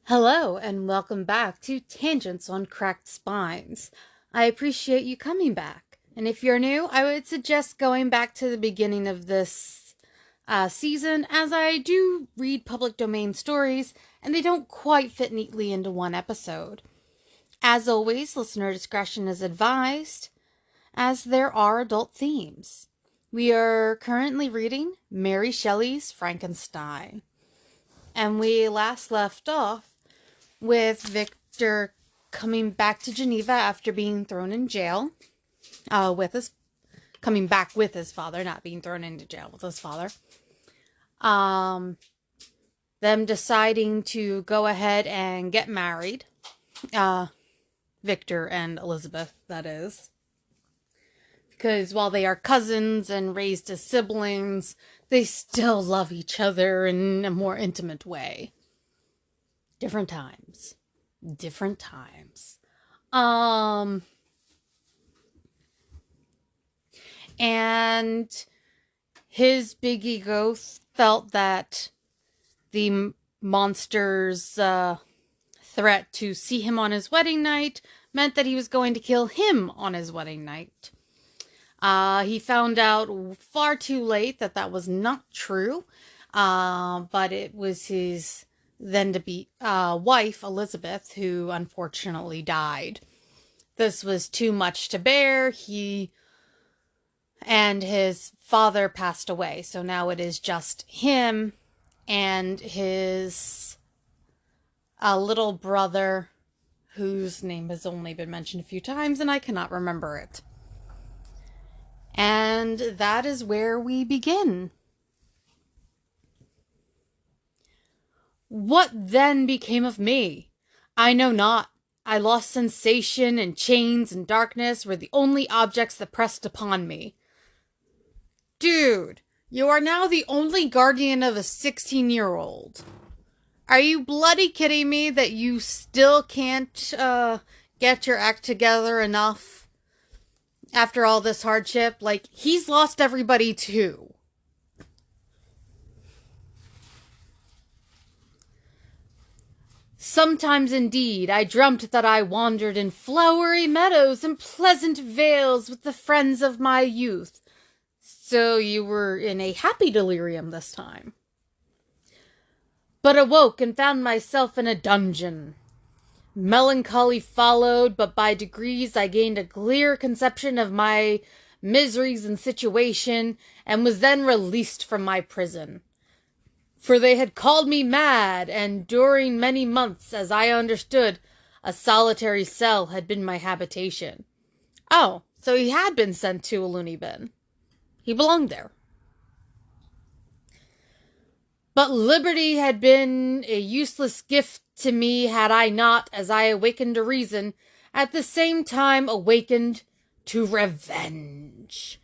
Hello, and welcome back to Tangents on Cracked Spines. I appreciate you coming back. And if you're new, I would suggest going back to the beginning of this season, as I do read public domain stories, and they don't quite fit neatly into one episode. As always, listener discretion is advised, as there are adult themes. We are currently reading Mary Shelley's Frankenstein. And we last left off with Victor coming back to Geneva after being thrown in jail, coming back with his father, not being thrown into jail with his father. Them deciding to go ahead and get married. Victor and Elizabeth, that is. Because while they are cousins and raised as siblings, they still love each other in a more intimate way. Different times. And his big ego felt that the monster's threat to see him on his wedding night meant that he was going to kill him on his wedding night. He found out far too late that that was not true, but it was his then-to-be wife, Elizabeth, who unfortunately died. This was too much to bear. He and his father passed away, so now it is just him and his little brother, whose name has only been mentioned a few times, and I cannot remember it. And that is where we begin. What then became of me? I know not. I lost sensation, and chains and darkness were the only objects that pressed upon me. Dude, you are now the only guardian of a 16-year-old. Are you bloody kidding me that you still can't get your act together enough after all this hardship? Like, he's lost everybody too. Sometimes, indeed, I dreamt that I wandered in flowery meadows and pleasant vales with the friends of my youth. So you were in a happy delirium this time. But awoke and found myself in a dungeon. Melancholy followed, but by degrees I gained a clear conception of my miseries and situation, and was then released from my prison. For they had called me mad, and during many months, as I understood, a solitary cell had been my habitation. Oh, so he had been sent to a loony bin. He belonged there. But liberty had been a useless gift to me had I not, as I awakened to reason, at the same time awakened to revenge.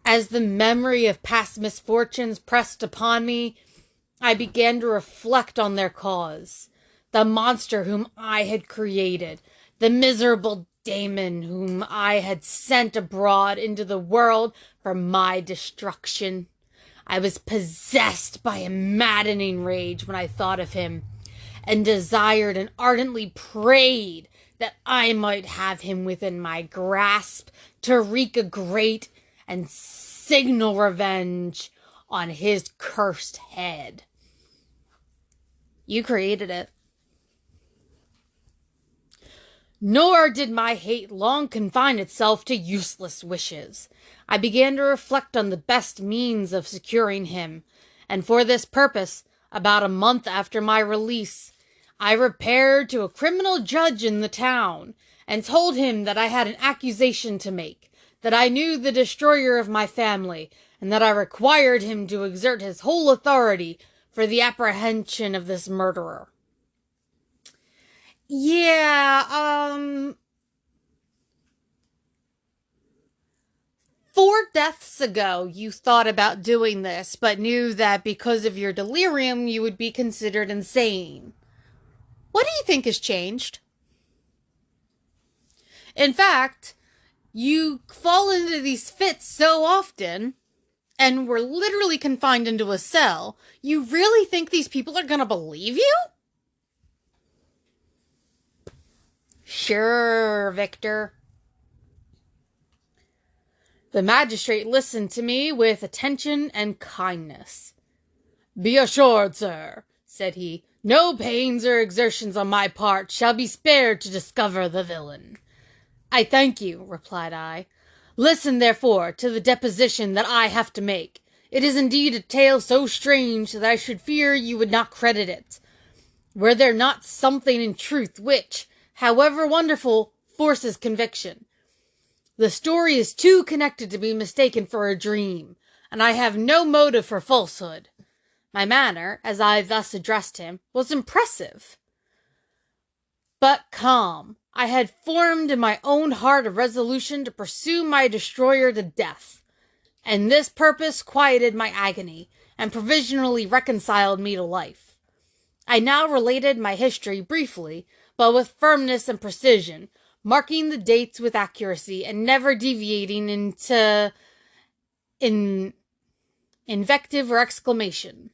As the memory of past misfortunes pressed upon me, I began to reflect on their cause. The monster whom I had created, the miserable Damon whom I had sent abroad into the world for my destruction. I was possessed by a maddening rage when I thought of him, and desired and ardently prayed that I might have him within my grasp to wreak a great and signal revenge on his cursed head. You created it. Nor did my hate long confine itself to useless wishes. I began to reflect on the best means of securing him, and for this purpose, about a month after my release, I repaired to a criminal judge in the town, and told him that I had an accusation to make, that I knew the destroyer of my family, and that I required him to exert his whole authority for the apprehension of this murderer. Yeah, 4 deaths ago you thought about doing this, but knew that because of your delirium you would be considered insane. What do you think has changed? In fact, you fall into these fits so often, and were literally confined into a cell, you really think these people are gonna believe you? Sure, Victor. The magistrate listened to me with attention and kindness. Be assured, sir, said he, no pains or exertions on my part shall be spared to discover the villain. I thank you, replied I. Listen, therefore, to the deposition that I have to make. It is indeed a tale so strange that I should fear you would not credit it. Were there not something in truth which, however wonderful, forces conviction? The story is too connected to be mistaken for a dream, and I have no motive for falsehood. My manner, as I thus addressed him, was impressive, but calm. I had formed in my own heart a resolution to pursue my destroyer to death, and this purpose quieted my agony, and provisionally reconciled me to life. I now related my history briefly, but with firmness and precision, marking the dates with accuracy and never deviating into invective or exclamation.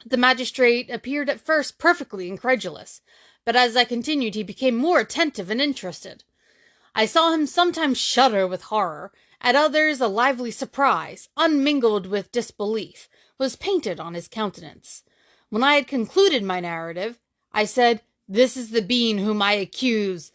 The magistrate appeared at first perfectly incredulous, but as I continued he became more attentive and interested. I saw him sometimes shudder with horror, at others a lively surprise, unmingled with disbelief, was painted on his countenance. When I had concluded my narrative, I said, This is the being whom I accuse,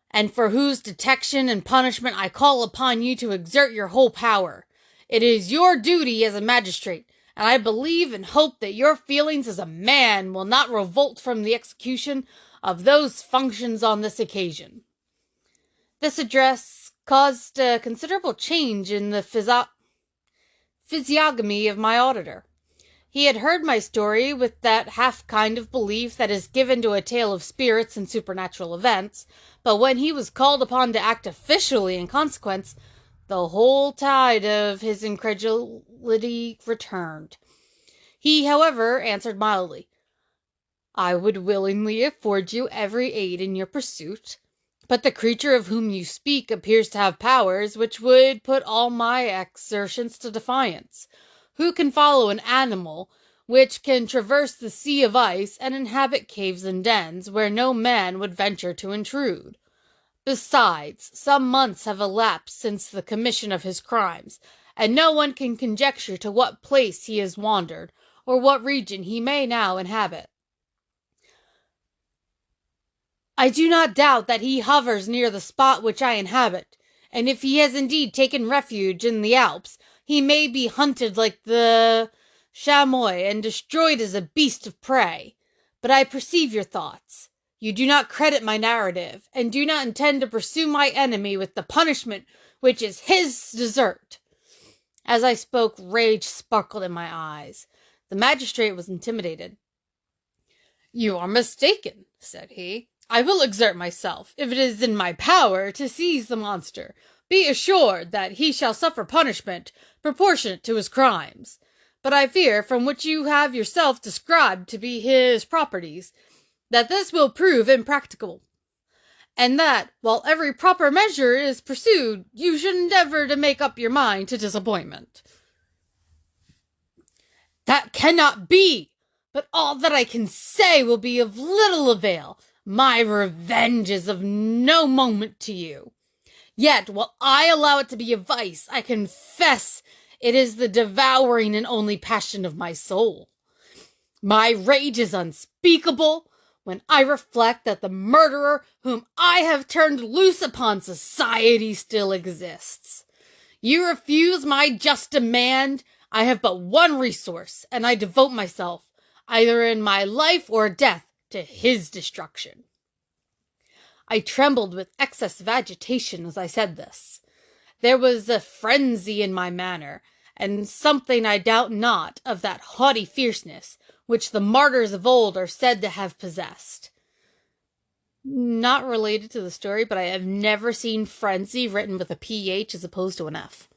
and for whose detection and punishment I call upon you to exert your whole power. It is your duty as a magistrate, and I believe and hope that your feelings as a man will not revolt from the execution of those functions on this occasion. This address caused a considerable change in the physiognomy of my auditor. He had heard my story with that half kind of belief that is given to a tale of spirits and supernatural events, but when he was called upon to act officially in consequence, the whole tide of his incredulity returned. He, however, answered mildly, I would willingly afford you every aid in your pursuit, but the creature of whom you speak appears to have powers which would put all my exertions to defiance. Who can follow an animal which can traverse the sea of ice and inhabit caves and dens where no man would venture to intrude? Besides, some months have elapsed since the commission of his crimes, and no one can conjecture to what place he has wandered, or what region he may now inhabit. I do not doubt that he hovers near the spot which I inhabit, and if he has indeed taken refuge in the Alps, he may be hunted like the chamois and destroyed as a beast of prey. But I perceive your thoughts. You do not credit my narrative, and do not intend to pursue my enemy with the punishment which is his desert. As I spoke, rage sparkled in my eyes. The magistrate was intimidated. You are mistaken, said he. I will exert myself, if it is in my power, to seize the monster. Be assured that he shall suffer punishment proportionate to his crimes. But I fear, from what you have yourself described to be his properties, that this will prove impracticable, and that, while every proper measure is pursued, you should endeavor to make up your mind to disappointment. That cannot be, but all that I can say will be of little avail. My revenge is of no moment to you. Yet, while I allow it to be a vice, I confess it is the devouring and only passion of my soul. My rage is unspeakable when I reflect that the murderer whom I have turned loose upon society still exists. You refuse my just demand. I have but one resource, and I devote myself, either in my life or death, to his destruction. I trembled with excess of agitation as I said this. There was a frenzy in my manner, and something, I doubt not, of that haughty fierceness which the martyrs of old are said to have possessed. Not related to the story, but I have never seen frenzy written with a PH as opposed to an F.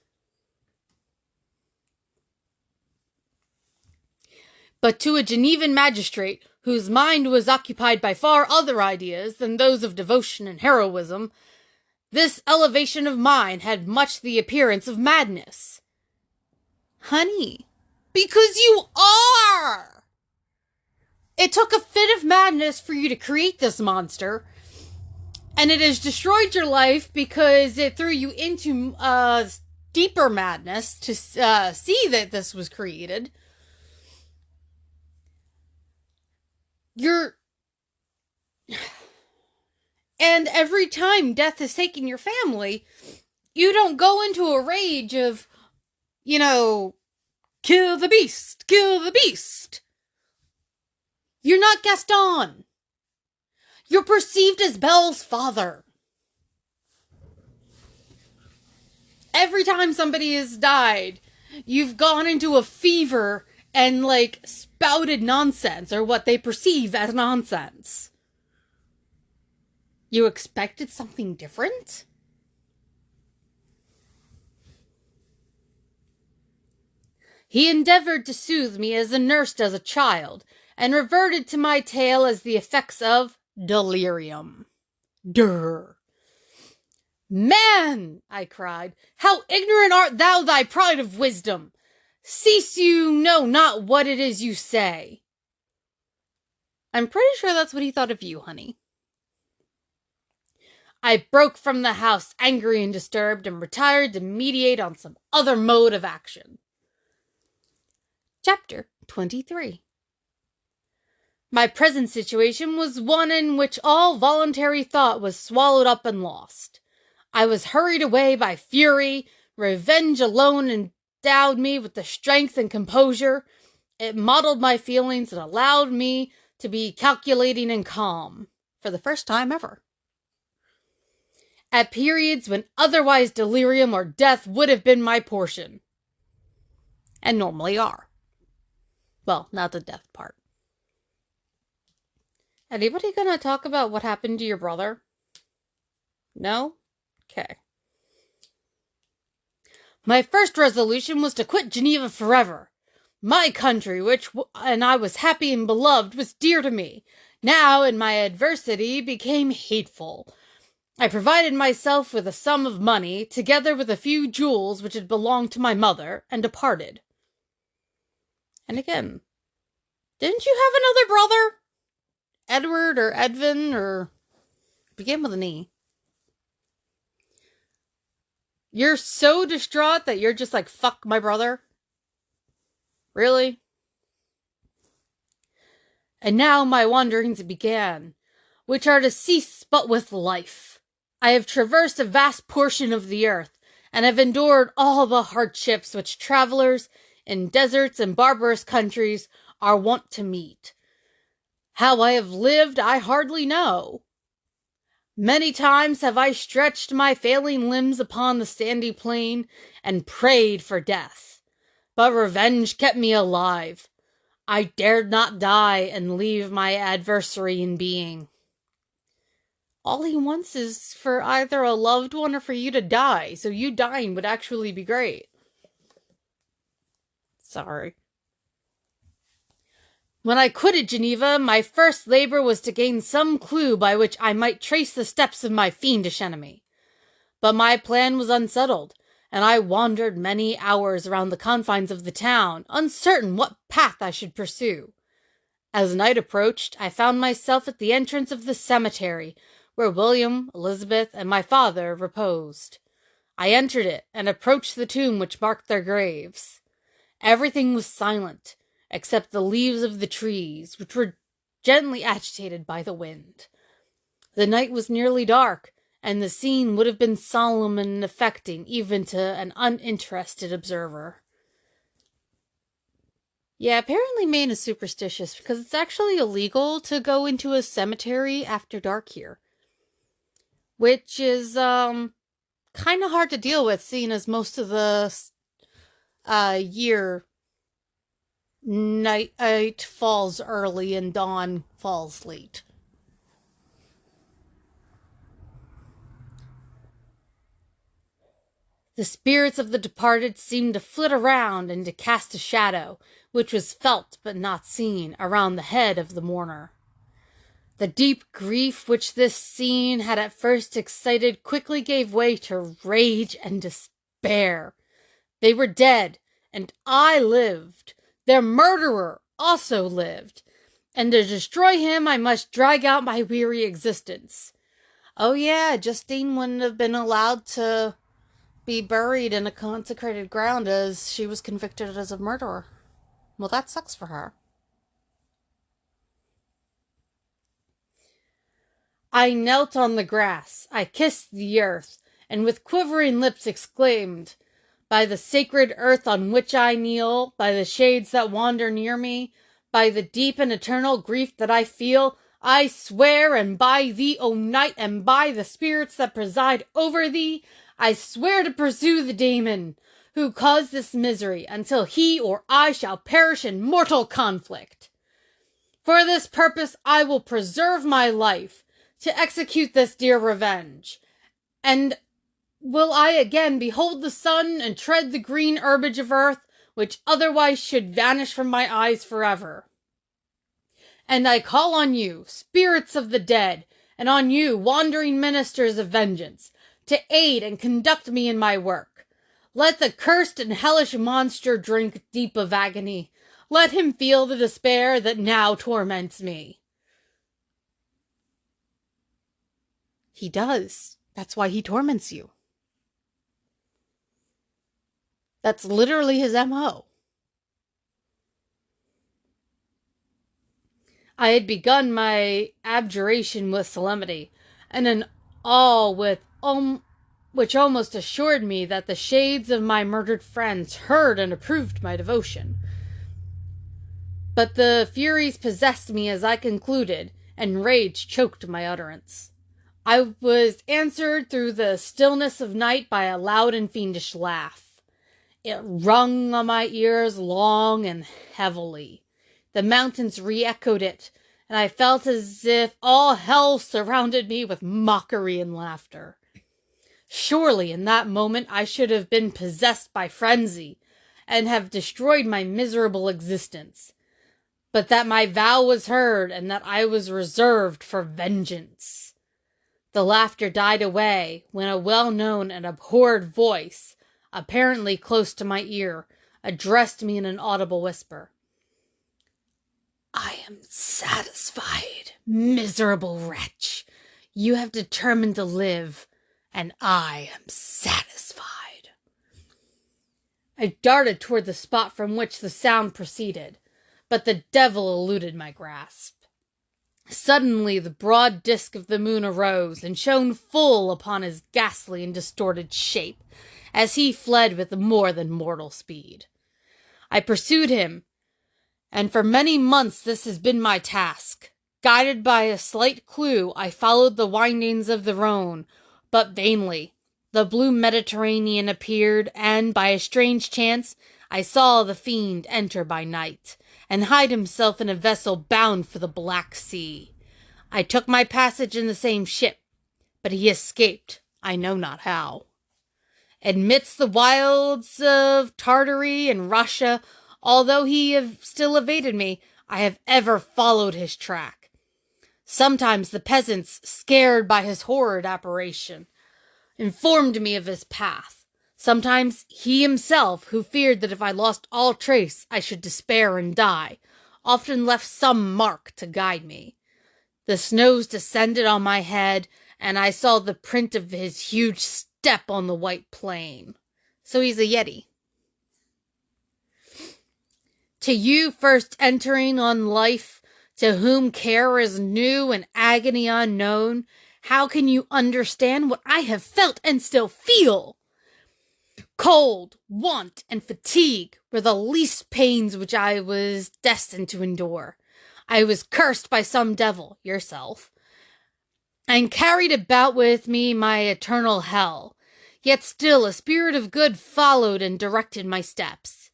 But to a Genevan magistrate, whose mind was occupied by far other ideas than those of devotion and heroism, this elevation of mine had much the appearance of madness. Honey, because you are! It took a fit of madness for you to create this monster. And it has destroyed your life because it threw you into deeper madness to see that this was created. And every time death has taken your family, you don't go into a rage of, kill the beast, kill the beast. You're not Gaston. You're perceived as Belle's father. Every time somebody has died, you've gone into a fever and, spouted nonsense, or what they perceive as nonsense. You expected something different? He endeavored to soothe me as a nurse does a child, and reverted to my tale as the effects of delirium. Durr. Man, I cried, how ignorant art thou, thy pride of wisdom! Cease, you know not what it is you say. I'm pretty sure that's what he thought of you, honey. I broke from the house, angry and disturbed, and retired to meditate on some other mode of action. Chapter 23. My present situation was one in which all voluntary thought was swallowed up and lost. I was hurried away by fury. Revenge alone endowed me with the strength and composure. It modeled my feelings and allowed me to be calculating and calm, for the first time ever. At periods when otherwise delirium or death would have been my portion. And normally are. Well, not the death part. Anybody gonna talk about what happened to your brother? No? Okay. My first resolution was to quit Geneva forever. My country, and I was happy and beloved, was dear to me. Now, in my adversity, became hateful. I provided myself with a sum of money, together with a few jewels which had belonged to my mother, and departed. And again, didn't you have another brother? Edward or Edvin or begin with an E. You're so distraught that you're just like, fuck my brother? Really? And now my wanderings began, which are to cease but with life. I have traversed a vast portion of the earth, and have endured all the hardships which travelers in deserts and barbarous countries are wont to meet. How I have lived, I hardly know. Many times have I stretched my failing limbs upon the sandy plain and prayed for death. But revenge kept me alive. I dared not die and leave my adversary in being. All he wants is for either a loved one or for you to die, so you dying would actually be great. Sorry. When I quitted Geneva, my first labor was to gain some clue by which I might trace the steps of my fiendish enemy. But my plan was unsettled, and I wandered many hours around the confines of the town, uncertain what path I should pursue. As night approached, I found myself at the entrance of the cemetery, where William, Elizabeth, and my father reposed. I entered it, and approached the tomb which marked their graves. Everything was silent, except the leaves of the trees, which were gently agitated by the wind. The night was nearly dark, and the scene would have been solemn and affecting even to an uninterested observer. Yeah, apparently Maine is superstitious, because it's actually illegal to go into a cemetery after dark here. Which is, kind of hard to deal with, seeing as most of the, year night falls early and dawn falls late. The spirits of the departed seemed to flit around and to cast a shadow, which was felt but not seen, around the head of the mourner. The deep grief which this scene had at first excited quickly gave way to rage and despair. They were dead, and I lived. Their murderer also lived, and to destroy him I must drag out my weary existence. Oh yeah, Justine wouldn't have been allowed to be buried in a consecrated ground as she was convicted as a murderer. Well, that sucks for her. I knelt on the grass, I kissed the earth, and with quivering lips exclaimed, by the sacred earth on which I kneel, by the shades that wander near me, by the deep and eternal grief that I feel, I swear, and by thee, O night, and by the spirits that preside over thee, I swear to pursue the demon who caused this misery until he or I shall perish in mortal conflict. For this purpose I will preserve my life, to execute this dear revenge. And will I again behold the sun and tread the green herbage of earth, which otherwise should vanish from my eyes forever? And I call on you, spirits of the dead, and on you, wandering ministers of vengeance, to aid and conduct me in my work. Let the cursed and hellish monster drink deep of agony. Let him feel the despair that now torments me. He does. That's why he torments you. That's literally his MO. I had begun my abjuration with solemnity, and an awe which almost assured me that the shades of my murdered friends heard and approved my devotion. But the furies possessed me as I concluded, and rage choked my utterance. I was answered through the stillness of night by a loud and fiendish laugh. It rung on my ears long and heavily. The mountains re-echoed it, and I felt as if all hell surrounded me with mockery and laughter. Surely in that moment I should have been possessed by frenzy, and have destroyed my miserable existence. But that my vow was heard, and that I was reserved for vengeance. The laughter died away, when a well-known and abhorred voice, apparently close to my ear, addressed me in an audible whisper. I am satisfied, miserable wretch. You have determined to live, and I am satisfied. I darted toward the spot from which the sound proceeded, but the devil eluded my grasp. Suddenly the broad disk of the moon arose and shone full upon his ghastly and distorted shape, as he fled with more than mortal speed. I pursued him, and for many months this has been my task. Guided by a slight clue, I followed the windings of the Rhone, but vainly. The blue Mediterranean appeared, and by a strange chance, I saw the fiend enter by night, and hide himself in a vessel bound for the Black Sea. I took my passage in the same ship, but he escaped, I know not how. Amidst the wilds of Tartary and Russia, although he still evaded me, I have ever followed his track. Sometimes the peasants, scared by his horrid apparition, informed me of his path. Sometimes he himself, who feared that if I lost all trace I should despair and die, often left some mark to guide me. The snows descended on my head, and I saw the print of his huge step on the white plain. So he's a Yeti. To you first entering on life, to whom care is new and agony unknown, how can you understand what I have felt and still feel? Cold, want, and fatigue were the least pains which I was destined to endure. I was cursed by some devil, yourself, and carried about with me my eternal hell. Yet still a spirit of good followed and directed my steps,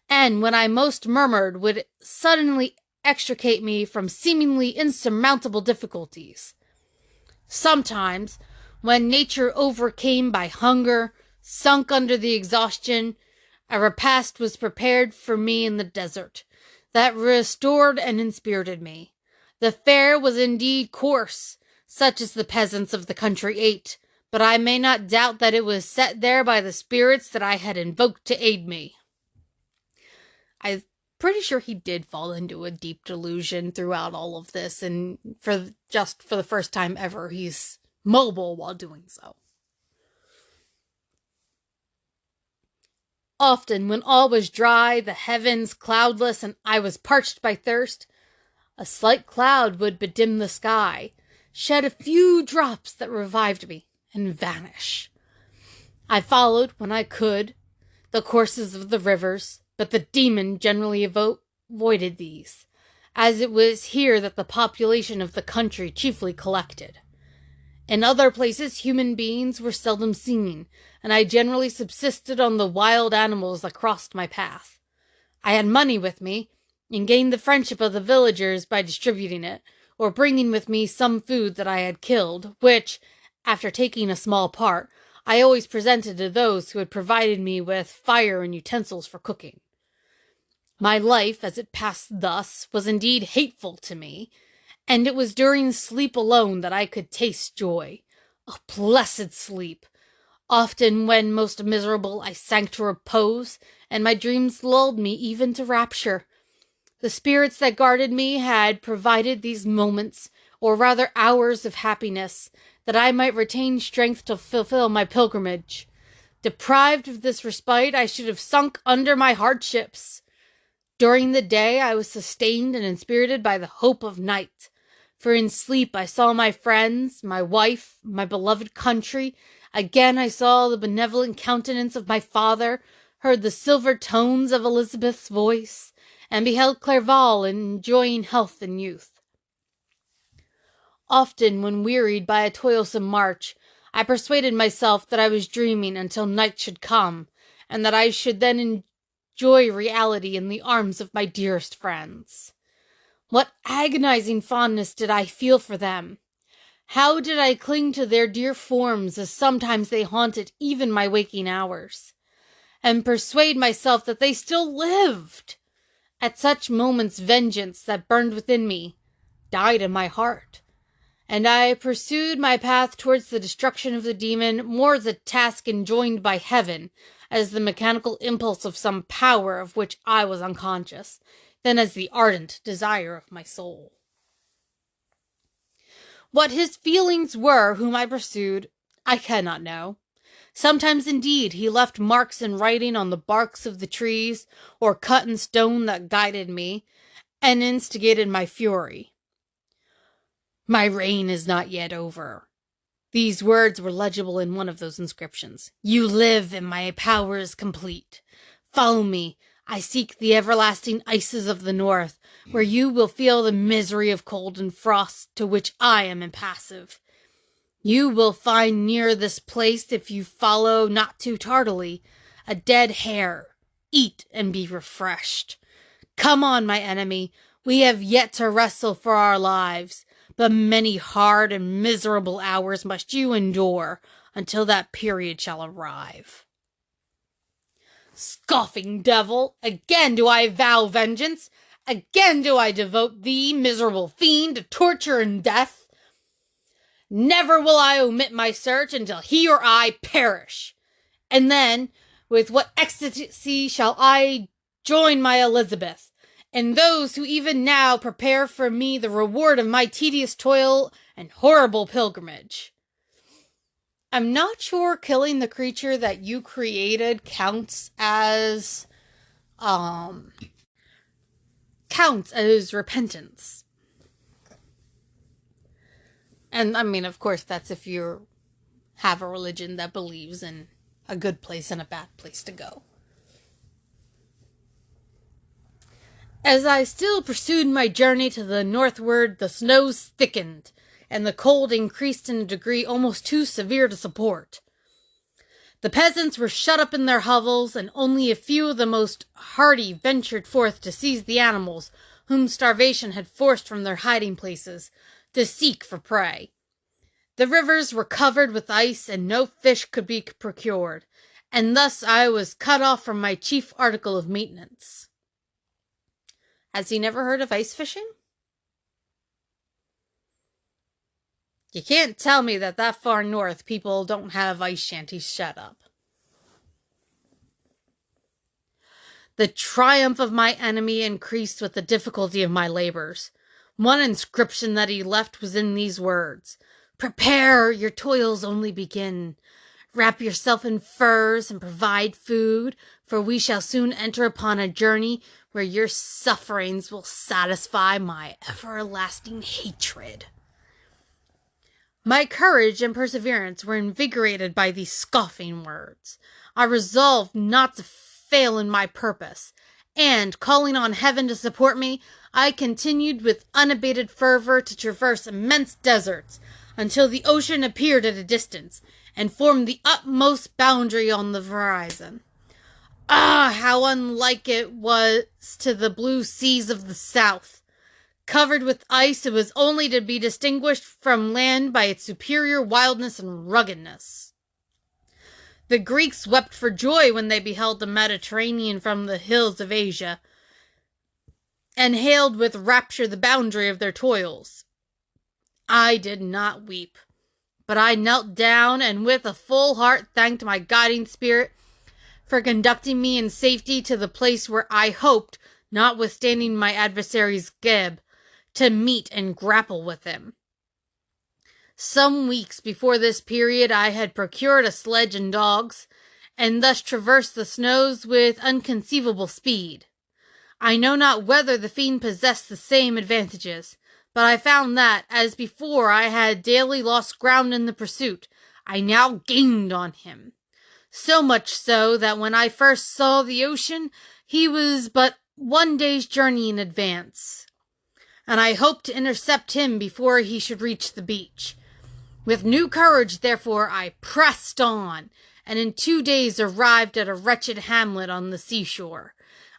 and when I most murmured would suddenly extricate me from seemingly insurmountable difficulties. Sometimes, when nature overcame by hunger, sunk under the exhaustion, a repast was prepared for me in the desert, that restored and inspirited me. The fare was indeed coarse, such as the peasants of the country ate, but I may not doubt that it was set there by the spirits that I had invoked to aid me. I'm pretty sure he did fall into a deep delusion throughout all of this, and for the first time ever, he's mobile while doing so. Often, when all was dry, the heavens cloudless, and I was parched by thirst, a slight cloud would bedim the sky, shed a few drops that revived me, and vanish. I followed, when I could, the courses of the rivers, but the demon generally avoided these, as it was here that the population of the country chiefly collected. In other places human beings were seldom seen, and I generally subsisted on the wild animals that crossed my path. I had money with me, and gained the friendship of the villagers by distributing it, or bringing with me some food that I had killed, which, after taking a small part, I always presented to those who had provided me with fire and utensils for cooking. My life, as it passed thus, was indeed hateful to me, and it was during sleep alone that I could taste joy. A blessed sleep! Often, when most miserable, I sank to repose, and my dreams lulled me even to rapture. The spirits that guarded me had provided these moments, or rather hours of happiness, that I might retain strength to fulfill my pilgrimage. Deprived of this respite, I should have sunk under my hardships. During the day, I was sustained and inspirited by the hope of night. For in sleep I saw my friends, my wife, my beloved country. Again I saw the benevolent countenance of my father, heard the silver tones of Elizabeth's voice, and beheld Clerval enjoying health and youth. Often, when wearied by a toilsome march, I persuaded myself that I was dreaming until night should come, and that I should then enjoy reality in the arms of my dearest friends. What agonizing fondness did I feel for them! How did I cling to their dear forms, as sometimes they haunted even my waking hours, and persuade myself that they still lived! At such moments vengeance that burned within me died in my heart, and I pursued my path towards the destruction of the demon more as a task enjoined by heaven, as the mechanical impulse of some power of which I was unconscious, than as the ardent desire of my soul. What his feelings were whom I pursued, I cannot know. Sometimes, indeed, he left marks in writing on the barks of the trees, or cut in stone that guided me, and instigated my fury. My reign is not yet over. These words were legible in one of those inscriptions. You live, and my power is complete. Follow me. I seek the everlasting ices of the north, where you will feel the misery of cold and frost, to which I am impassive. You will find near this place, if you follow not too tardily, a dead hare. Eat and be refreshed. Come on, my enemy. We have yet to wrestle for our lives, but many hard and miserable hours must you endure until that period shall arrive. Scoffing devil, again do I vow vengeance. Again do I devote thee, miserable fiend, to torture and death. Never will I omit my search until he or I perish. And then, with what ecstasy shall I join my Elizabeth, and those who even now prepare for me the reward of my tedious toil and horrible pilgrimage. I'm not sure killing the creature that you created counts as repentance. And I mean, of course, that's if you have a religion that believes in a good place and a bad place to go. As I still pursued my journey to the northward, the snows thickened, and the cold increased in a degree almost too severe to support. The peasants were shut up in their hovels, and only a few of the most hardy ventured forth to seize the animals whom starvation had forced from their hiding places, to seek for prey. The rivers were covered with ice, and no fish could be procured, and thus I was cut off from my chief article of maintenance. Has he never heard of ice fishing? You can't tell me that far north people don't have ice shanties set up. The triumph of my enemy increased with the difficulty of my labors. One inscription that he left was in these words: Prepare, your toils only begin. Wrap yourself in furs and provide food, for we shall soon enter upon a journey where your sufferings will satisfy my everlasting hatred. My courage and perseverance were invigorated by these scoffing words. I resolved not to fail in my purpose, and, calling on heaven to support me, I continued with unabated fervor to traverse immense deserts until the ocean appeared at a distance and formed the utmost boundary on the horizon. Ah, how unlike it was to the blue seas of the south! Covered with ice, it was only to be distinguished from land by its superior wildness and ruggedness. The Greeks wept for joy when they beheld the Mediterranean from the hills of Asia, and hailed with rapture the boundary of their toils. I did not weep, but I knelt down and with a full heart thanked my guiding spirit for conducting me in safety to the place where I hoped, notwithstanding my adversary's gib, to meet and grapple with him. Some weeks before this period I had procured a sledge and dogs, and thus traversed the snows with unconceivable speed. I know not whether the fiend possessed the same advantages, but I found that, as before I had daily lost ground in the pursuit, I now gained on him. So much so that when I first saw the ocean, he was but 1 day's journey in advance, and I hoped to intercept him before he should reach the beach. With new courage, therefore, I pressed on, and in 2 days arrived at a wretched hamlet on the seashore.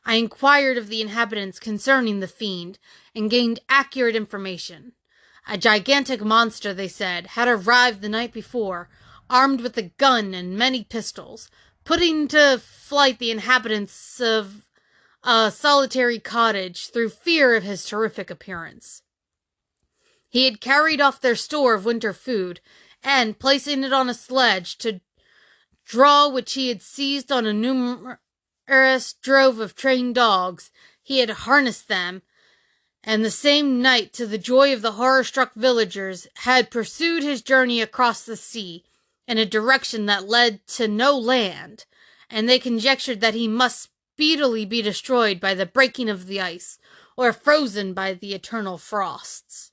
I inquired of the inhabitants concerning the fiend, and gained accurate information. A gigantic monster, they said, had arrived the night before, armed with a gun and many pistols, putting to flight the inhabitants of a solitary cottage through fear of his terrific appearance. He had carried off their store of winter food, and, placing it on a sledge, to draw which he had seized on a numerous drove of trained dogs, he had harnessed them, and the same night, to the joy of the horror-struck villagers, had pursued his journey across the sea, in a direction that led to no land, and they conjectured that he must speedily be destroyed by the breaking of the ice, or frozen by the eternal frosts.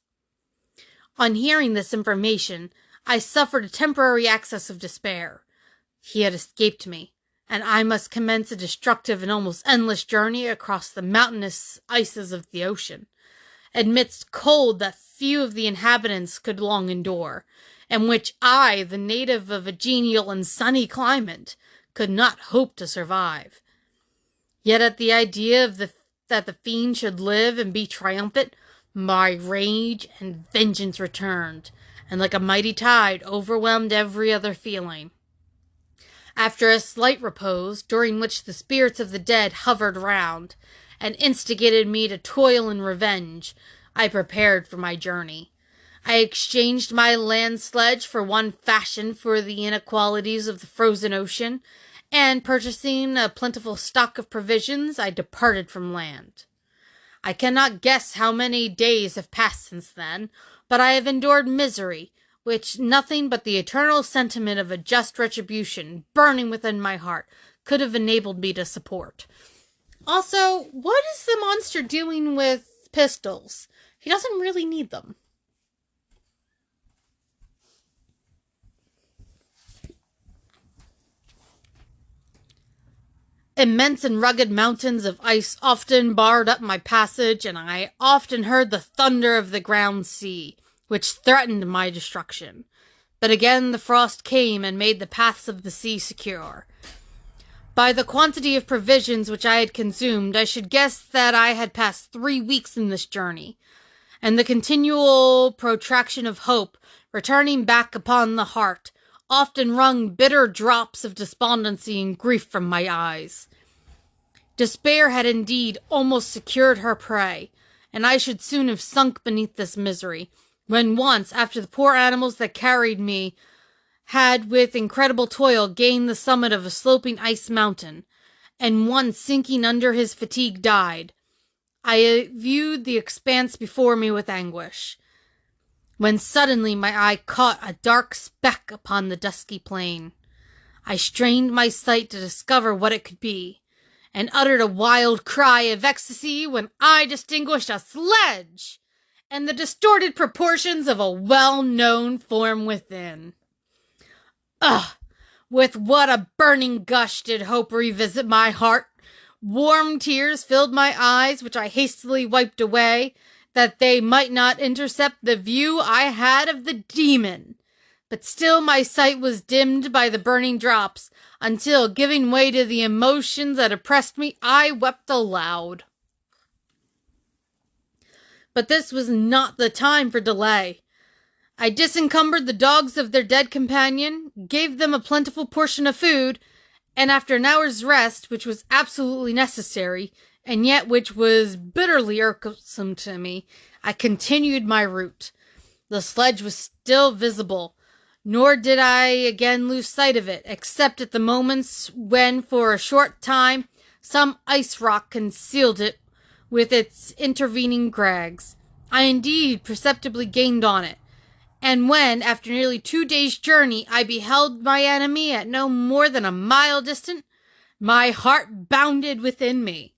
On hearing this information, I suffered a temporary access of despair. He had escaped me, and I must commence a destructive and almost endless journey across the mountainous ices of the ocean, amidst cold that few of the inhabitants could long endure, and which I, the native of a genial and sunny climate, could not hope to survive. Yet at the idea of that the fiend should live and be triumphant, my rage and vengeance returned, and like a mighty tide overwhelmed every other feeling. After a slight repose, during which the spirits of the dead hovered round, and instigated me to toil and revenge, I prepared for my journey. I exchanged my land sledge for one fashioned for the inequalities of the frozen ocean, and purchasing a plentiful stock of provisions, I departed from land. I cannot guess how many days have passed since then, but I have endured misery, which nothing but the eternal sentiment of a just retribution burning within my heart could have enabled me to support. Also, what is the monster doing with pistols? He doesn't really need them. Immense and rugged mountains of ice often barred up my passage, and I often heard the thunder of the ground sea, which threatened my destruction. But again the frost came and made the paths of the sea secure. By the quantity of provisions which I had consumed, I should guess that I had passed 3 weeks in this journey, and the continual protraction of hope, returning back upon the heart, often wrung bitter drops of despondency and grief from my eyes. Despair had indeed almost secured her prey, and I should soon have sunk beneath this misery, when once, after the poor animals that carried me had with incredible toil gained the summit of a sloping ice mountain, and one sinking under his fatigue died, I viewed the expanse before me with anguish. when suddenly my eye caught a dark speck upon the dusky plain. I strained my sight to discover what it could be, and uttered a wild cry of ecstasy when I distinguished a sledge and the distorted proportions of a well-known form within. Ugh! With what a burning gush did hope revisit my heart! Warm tears filled my eyes, which I hastily wiped away, that they might not intercept the view I had of the demon. But still my sight was dimmed by the burning drops, until, giving way to the emotions that oppressed me, I wept aloud. But this was not the time for delay. I disencumbered the dogs of their dead companion, gave them a plentiful portion of food, and after an hour's rest, which was absolutely necessary, and yet which was bitterly irksome to me, I continued my route. The sledge was still visible, nor did I again lose sight of it, except at the moments when, for a short time, some ice rock concealed it with its intervening crags. I indeed perceptibly gained on it, and when, after nearly 2 days' journey, I beheld my enemy at no more than a mile distant, my heart bounded within me.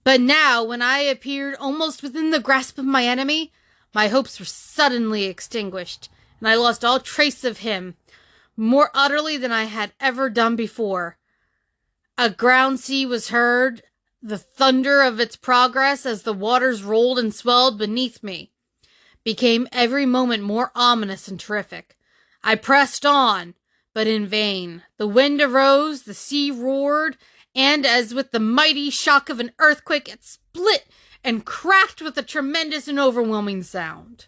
But now, when I appeared almost within the grasp of my enemy, my hopes were suddenly extinguished, and I lost all trace of him, more utterly than I had ever done before. A ground sea was heard, the thunder of its progress as the waters rolled and swelled beneath me became every moment more ominous and terrific. I pressed on, but in vain. The wind arose, the sea roared, and as with the mighty shock of an earthquake, it split and cracked with a tremendous and overwhelming sound.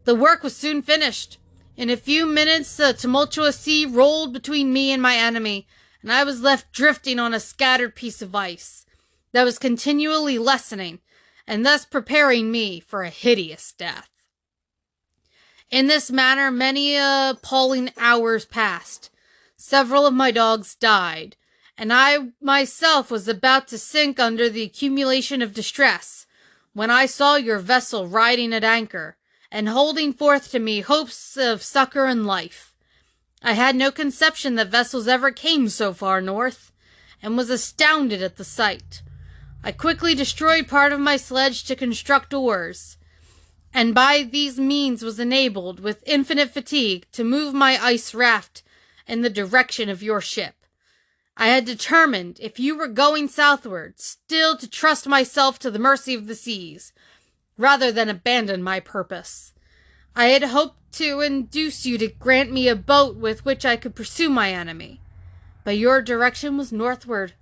The work was soon finished. In a few minutes, the tumultuous sea rolled between me and my enemy, and I was left drifting on a scattered piece of ice that was continually lessening, and thus preparing me for a hideous death. In this manner, many appalling hours passed. Several of my dogs died, and I myself was about to sink under the accumulation of distress, when I saw your vessel riding at anchor, and holding forth to me hopes of succor and life. I had no conception that vessels ever came so far north, and was astounded at the sight. I quickly destroyed part of my sledge to construct oars, and by these means was enabled, with infinite fatigue, to move my ice raft in the direction of your ship. I had determined, if you were going southward, still to trust myself to the mercy of the seas, rather than abandon my purpose. I had hoped to induce you to grant me a boat with which I could pursue my enemy, but your direction was northward.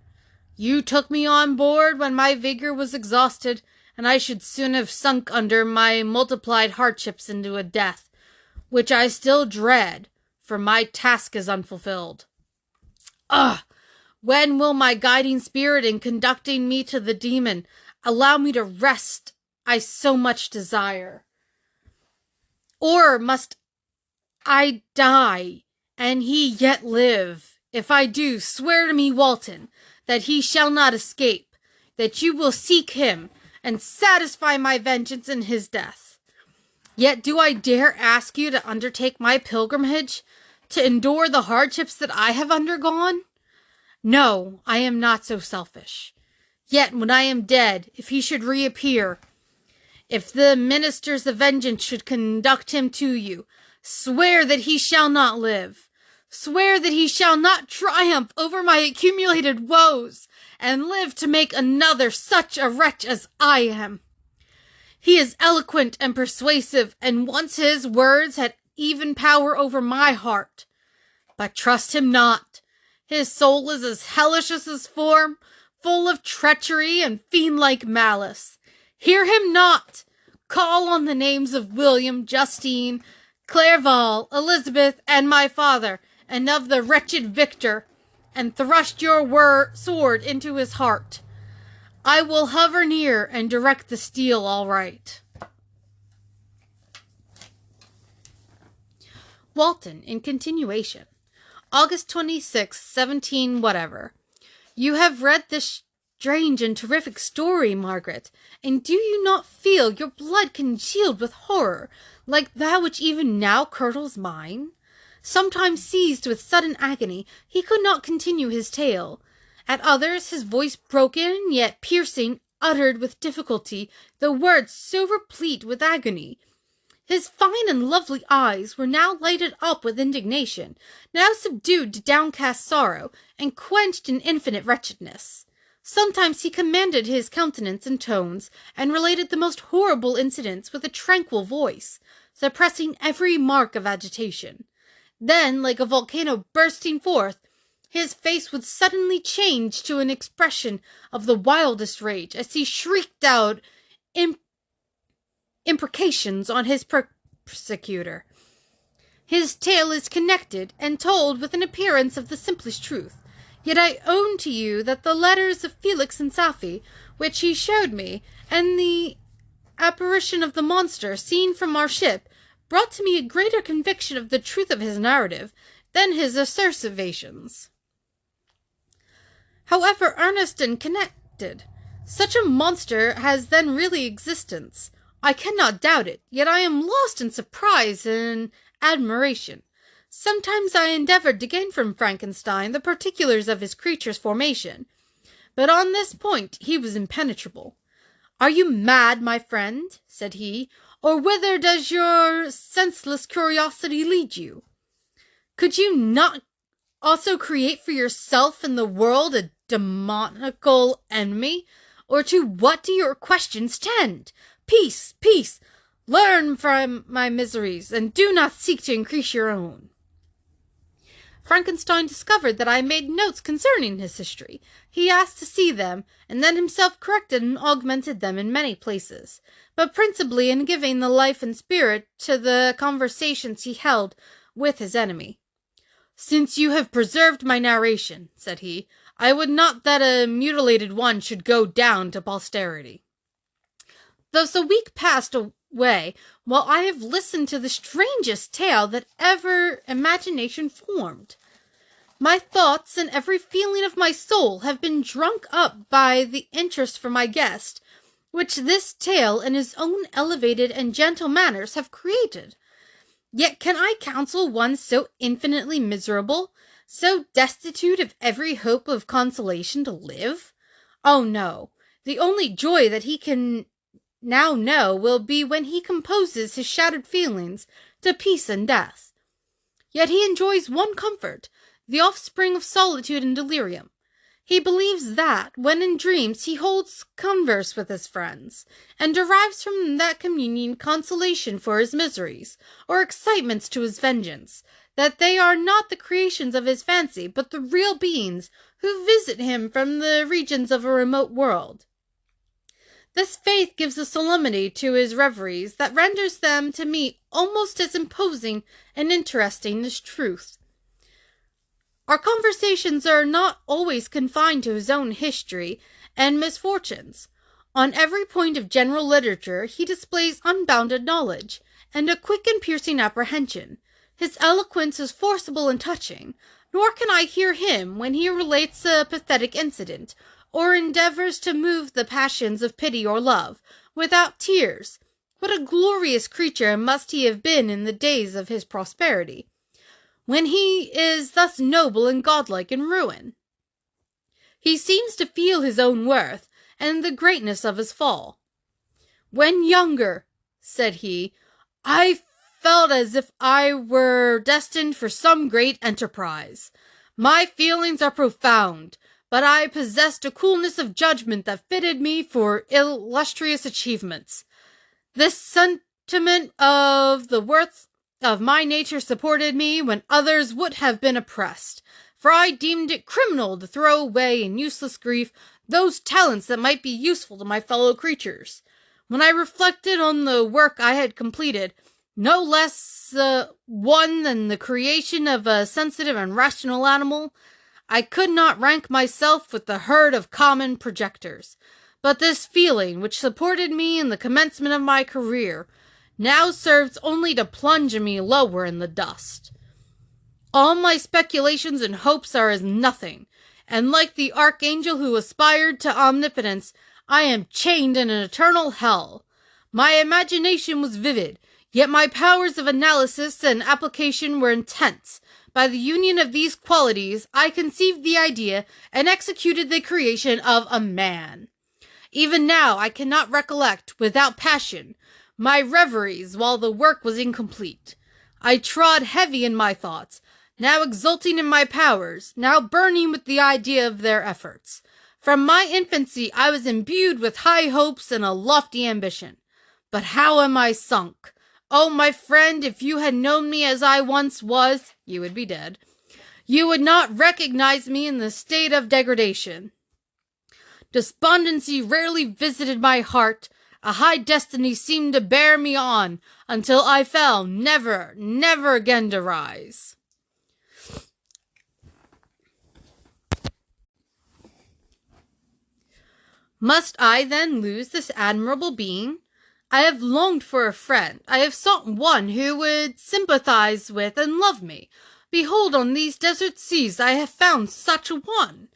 You took me on board when my vigor was exhausted, and I should soon have sunk under my multiplied hardships into a death, which I still dread, for my task is unfulfilled. Ugh! When will my guiding spirit in conducting me to the demon allow me to rest I so much desire? Or must I die, and he yet live? If I do, swear to me, Walton, that he shall not escape, that you will seek him, and satisfy my vengeance in his death. Yet do I dare ask you to undertake my pilgrimage, to endure the hardships that I have undergone? No, I am not so selfish. Yet when I am dead, if he should reappear, if the ministers of vengeance should conduct him to you, swear that he shall not live. Swear that he shall not triumph over my accumulated woes, and live to make another such a wretch as I am. He is eloquent and persuasive, and once his words had even power over my heart. But trust him not. His soul is as hellish as his form, full of treachery and fiend-like malice. Hear him not. Call on the names of William, Justine, Clerval, Elizabeth, and my father, and of the wretched Victor, and thrust your sword into his heart. I will hover near and direct the steel all right. Walton, in continuation. August 26, 17 whatever. You have read this strange and terrific story, Margaret, and do you not feel your blood congealed with horror, like that which even now curdles mine? Sometimes seized with sudden agony, he could not continue his tale. At others, his voice broken, yet piercing, uttered with difficulty the words so replete with agony. His fine and lovely eyes were now lighted up with indignation, now subdued to downcast sorrow, and quenched in infinite wretchedness. Sometimes he commanded his countenance and tones, and related the most horrible incidents with a tranquil voice, suppressing every mark of agitation. Then, like a volcano bursting forth, his face would suddenly change to an expression of the wildest rage, as he shrieked out imprecations on his persecutor. His tale is connected and told with an appearance of the simplest truth. Yet I own to you that the letters of Felix and Safie, which he showed me, and the apparition of the monster seen from our ship, brought to me a greater conviction of the truth of his narrative than his assertions. However earnest and connected, such a monster has then really existence. I cannot doubt it, yet I am lost in surprise and admiration. Sometimes I endeavored to gain from Frankenstein the particulars of his creature's formation, but on this point he was impenetrable. "Are you mad, my friend?" said he, "or whither does your senseless curiosity lead you? Could you not also create for yourself and the world a demoniacal enemy? Or to what do your questions tend? Peace, peace! Learn from my miseries, and do not seek to increase your own." Frankenstein discovered that I made notes concerning his history. He asked to see them, and then himself corrected and augmented them in many places, but principally in giving the life and spirit to the conversations he held with his enemy. "Since you have preserved my narration," said he, "I would not that a mutilated one should go down to posterity." Thus a week passed away, while I have listened to the strangest tale that ever imagination formed. My thoughts and every feeling of my soul have been drunk up by the interest for my guest, which this tale and his own elevated and gentle manners have created. Yet can I counsel one so infinitely miserable, so destitute of every hope of consolation, to live? Oh no! The only joy that he can now know will be when he composes his shattered feelings to peace and death. Yet he enjoys one comfort, the offspring of solitude and delirium. He believes that, when in dreams, he holds converse with his friends, and derives from that communion consolation for his miseries, or excitements to his vengeance, that they are not the creations of his fancy, but the real beings who visit him from the regions of a remote world. This faith gives a solemnity to his reveries that renders them to me almost as imposing and interesting as truth. Our conversations are not always confined to his own history and misfortunes. On every point of general literature he displays unbounded knowledge, and a quick and piercing apprehension. His eloquence is forcible and touching, nor can I hear him when he relates a pathetic incident, or endeavors to move the passions of pity or love, without tears. What a glorious creature must he have been in the days of his prosperity, when he is thus noble and godlike in ruin! He seems to feel his own worth, and the greatness of his fall. "When younger," said he, "I felt as if I were destined for some great enterprise. My feelings are profound, but I possessed a coolness of judgment that fitted me for illustrious achievements. This sentiment of the worth of my nature supported me when others would have been oppressed, for I deemed it criminal to throw away in useless grief those talents that might be useful to my fellow creatures. When I reflected on the work I had completed, no less one than the creation of a sensitive and rational animal, I could not rank myself with the herd of common projectors. But this feeling, which supported me in the commencement of my career, now serves only to plunge me lower in the dust. All my speculations and hopes are as nothing, and like the archangel who aspired to omnipotence, I am chained in an eternal hell. My imagination was vivid, yet my powers of analysis and application were intense. By the union of these qualities, I conceived the idea and executed the creation of a man. Even now I cannot recollect, without passion, my reveries while the work was incomplete. I trod heavy in my thoughts, now exulting in my powers, now burning with the idea of their efforts. From my infancy I was imbued with high hopes and a lofty ambition. But how am I sunk? Oh, my friend, if you had known me as I once was, you would be dead. You would not recognize me in the state of degradation. Despondency rarely visited my heart. A high destiny seemed to bear me on until I fell, never, never again to rise. Must I then lose this admirable being? I have longed for a friend. I have sought one who would sympathize with and love me. Behold, on these desert seas I have found such a one.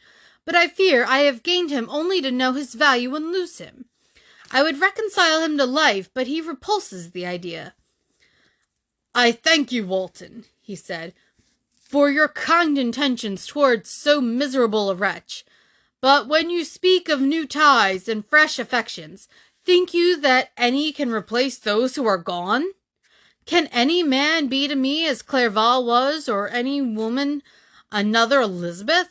But I fear I have gained him only to know his value and lose him. I would reconcile him to life, but he repulses the idea. I thank you, Walton, he said, for your kind intentions towards so miserable a wretch. But when you speak of new ties and fresh affections, think you that any can replace those who are gone? Can any man be to me as Clerval was, or any woman another Elizabeth?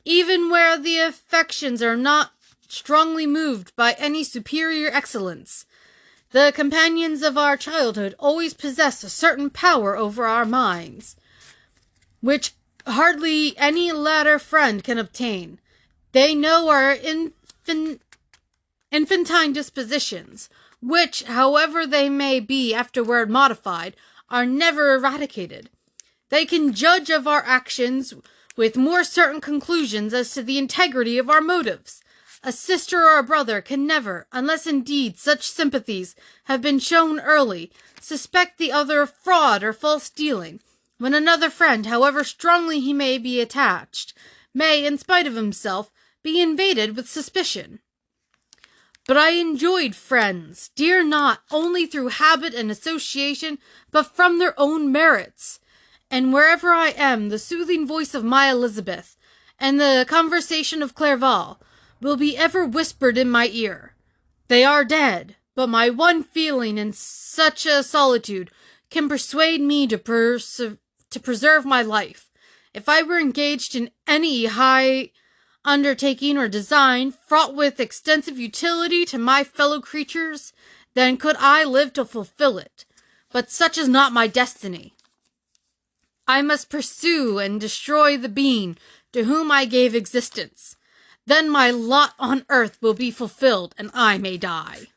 Even where the affections are not strongly moved by any superior excellence, the companions of our childhood always possess a certain power over our minds, which hardly any latter friend can obtain. They know our infantine dispositions, which, however they may be afterward modified, are never eradicated. They can judge of our actions with more certain conclusions as to the integrity of our motives. A sister or a brother can never, unless indeed such sympathies have been shown early, suspect the other of fraud or false dealing, when another friend, however strongly he may be attached, may, in spite of himself, be invaded with suspicion. But I enjoyed friends, dear not only through habit and association, but from their own merits. And wherever I am, the soothing voice of my Elizabeth, and the conversation of Clerval, will be ever whispered in my ear. They are dead, but my one feeling in such a solitude can persuade me to preserve my life. If I were engaged in any high undertaking or design fraught with extensive utility to my fellow creatures, then could I live to fulfill it. But such is not my destiny. I must pursue and destroy the being to whom I gave existence. Then my lot on earth will be fulfilled, and I may die.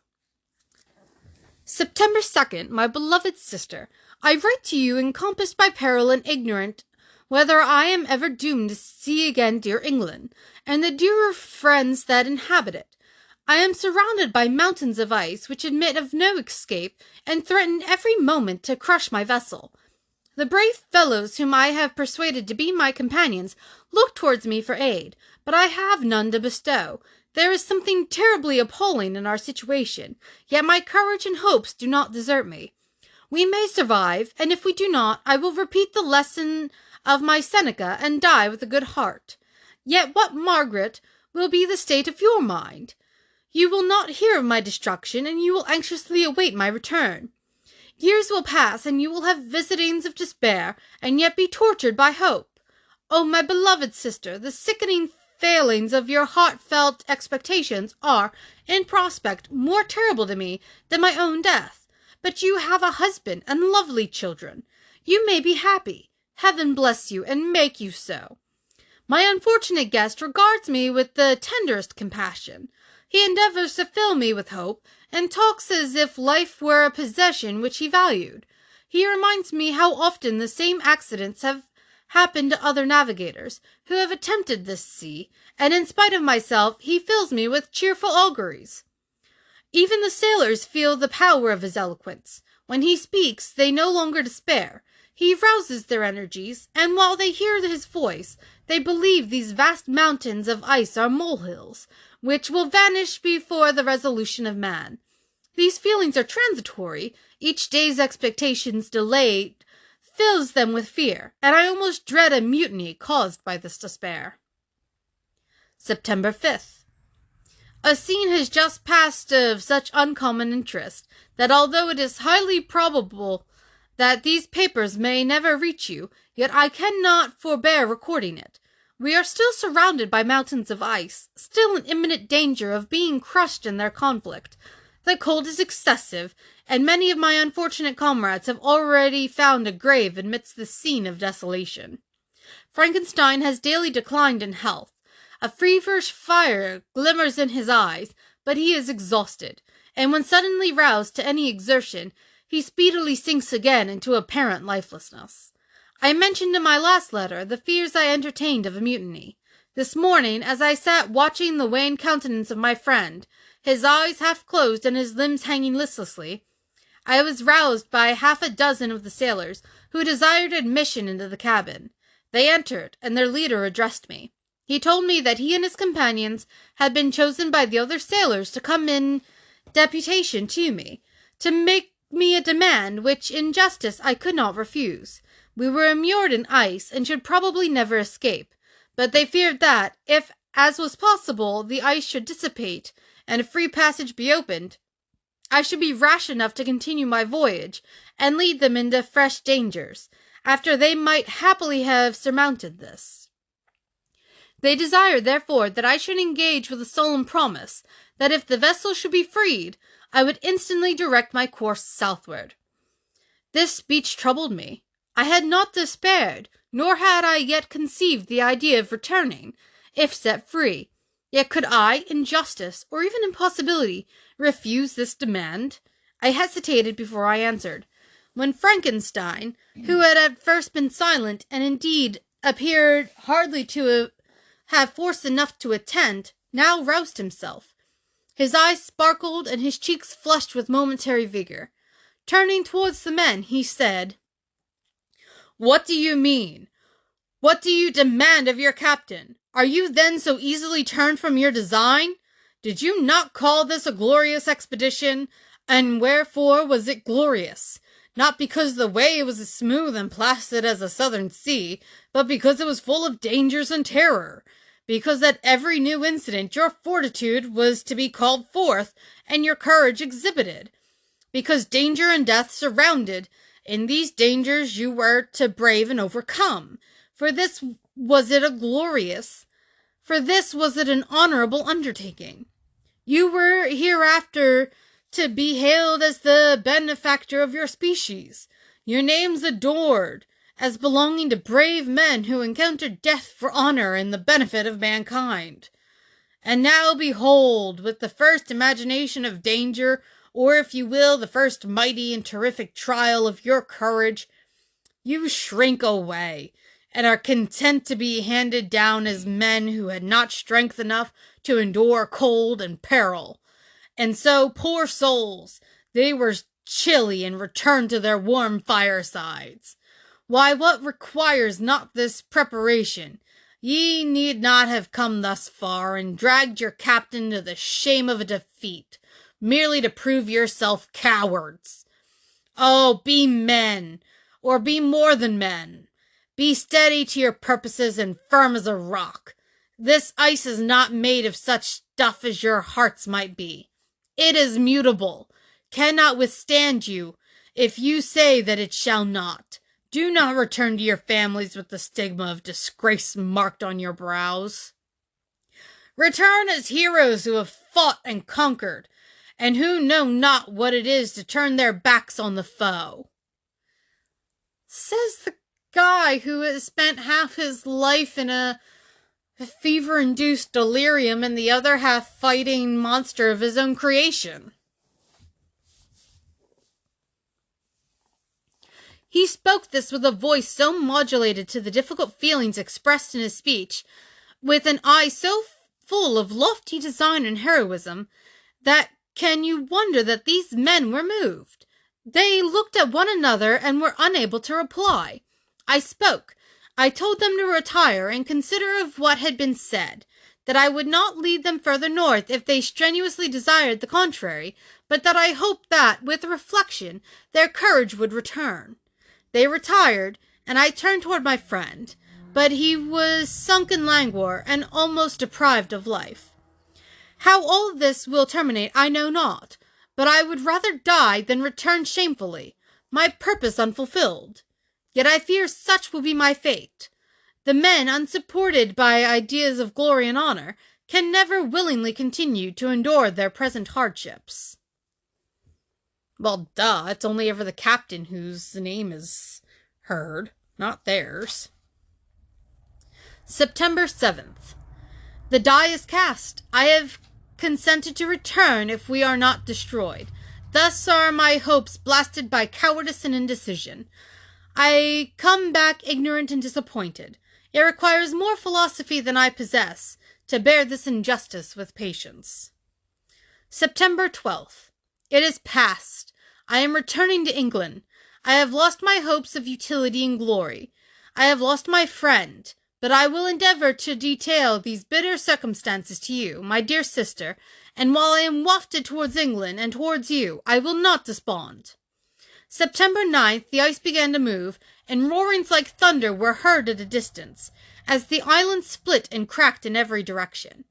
September 2nd, my beloved sister, I write to you encompassed by peril and ignorant whether I am ever doomed to see again dear England, and the dearer friends that inhabit it. I am surrounded by mountains of ice, which admit of no escape, and threaten every moment to crush my vessel. The brave fellows whom I have persuaded to be my companions look towards me for aid, but I have none to bestow. There is something terribly appalling in our situation, yet my courage and hopes do not desert me. We may survive, and if we do not, I will repeat the lesson of my Seneca and die with a good heart. Yet what, Margaret, will be the state of your mind? You will not hear of my destruction, and you will anxiously await my return. Years will pass, and you will have visitings of despair, and yet be tortured by hope. Oh, my beloved sister, the sickening failings of your heartfelt expectations are, in prospect, more terrible to me than my own death. But you have a husband and lovely children. You may be happy. Heaven bless you, and make you so. My unfortunate guest regards me with the tenderest compassion. He endeavors to fill me with hope, and talks as if life were a possession which he valued. He reminds me how often the same accidents have happened to other navigators who have attempted this sea, and in spite of myself he fills me with cheerful auguries. Even the sailors feel the power of his eloquence. When he speaks, they no longer despair. He rouses their energies, and while they hear his voice, they believe these vast mountains of ice are molehills, which will vanish before the resolution of man. These feelings are transitory. Each day's expectations delayed fills them with fear, and I almost dread a mutiny caused by this despair. September 5th. A scene has just passed of such uncommon interest that although it is highly probable that these papers may never reach you, yet I cannot forbear recording it. We are still surrounded by mountains of ice, still in imminent danger of being crushed in their conflict. The cold is excessive, and many of my unfortunate comrades have already found a grave amidst this scene of desolation. Frankenstein has daily declined in health. A feverish fire glimmers in his eyes, but he is exhausted, and when suddenly roused to any exertion, he speedily sinks again into apparent lifelessness. I mentioned in my last letter the fears I entertained of a mutiny. This morning, as I sat watching the wan countenance of my friend, his eyes half closed and his limbs hanging listlessly, I was roused by half a dozen of the sailors, who desired admission into the cabin. They entered, and their leader addressed me. He told me that he and his companions had been chosen by the other sailors to come in deputation to me, to make me a demand which, in justice, I could not refuse. We were immured in ice, and should probably never escape, but they feared that, if, as was possible, the ice should dissipate, and a free passage be opened, I should be rash enough to continue my voyage, and lead them into fresh dangers, after they might happily have surmounted this. They desired, therefore, that I should engage with a solemn promise, that if the vessel should be freed, I would instantly direct my course southward. This speech troubled me. I had not despaired, nor had I yet conceived the idea of returning, if set free. Yet could I, in justice, or even in possibility, refuse this demand? I hesitated before I answered, when Frankenstein, who had at first been silent, and indeed appeared hardly to have force enough to attend, now roused himself. His eyes sparkled, and his cheeks flushed with momentary vigor. Turning towards the men, he said, "What do you mean? What do you demand of your captain? Are you then so easily turned from your design? Did you not call this a glorious expedition? And wherefore was it glorious? Not because the way was as smooth and placid as a southern sea, but because it was full of dangers and terror. Because at every new incident your fortitude was to be called forth, and your courage exhibited. Because danger and death surrounded, in these dangers you were to brave and overcome. For this was it an honorable undertaking. You were hereafter to be hailed as the benefactor of your species, your names adored, as belonging to brave men who encountered death for honor and the benefit of mankind. And now behold, with the first imagination of danger, or if you will, the first mighty and terrific trial of your courage, you shrink away, and are content to be handed down as men who had not strength enough to endure cold and peril. And so, poor souls, they were chilly and returned to their warm firesides. Why, what requires not this preparation? Ye need not have come thus far, and dragged your captain to the shame of a defeat, merely to prove yourself cowards. Oh, be men, or be more than men. Be steady to your purposes and firm as a rock. This ice is not made of such stuff as your hearts might be. It is mutable, cannot withstand you, if you say that it shall not. Do not return to your families with the stigma of disgrace marked on your brows. Return as heroes who have fought and conquered, and who know not what it is to turn their backs on the foe." Says the guy who has spent half his life in a fever-induced delirium and the other half fighting monster of his own creation. He spoke this with a voice so modulated to the difficult feelings expressed in his speech, with an eye so full of lofty design and heroism, that Can you wonder that these men were moved? They looked at one another and were unable to reply. I spoke. I told them to retire and consider of what had been said, that I would not lead them further north if they strenuously desired the contrary, but that I hoped that, with reflection, their courage would return. They retired, and I turned toward my friend, but he was sunk in languor and almost deprived of life. How all this will terminate I know not, but I would rather die than return shamefully, my purpose unfulfilled. Yet I fear such will be my fate. The men, unsupported by ideas of glory and honor, can never willingly continue to endure their present hardships. Well, duh, it's only ever the captain whose name is heard, not theirs. September 7th. The die is cast. I have consented to return if we are not destroyed. Thus are my hopes blasted by cowardice and indecision. I come back ignorant and disappointed. It requires more philosophy than I possess to bear this injustice with patience. September 12th. It is past. I am returning to England. I have lost my hopes of utility and glory. I have lost my friend, but I will endeavor to detail these bitter circumstances to you, my dear sister, and while I am wafted towards England and towards you, I will not despond. September 9th, the ice began to move, and roarings like thunder were heard at a distance, as the island split and cracked in every direction.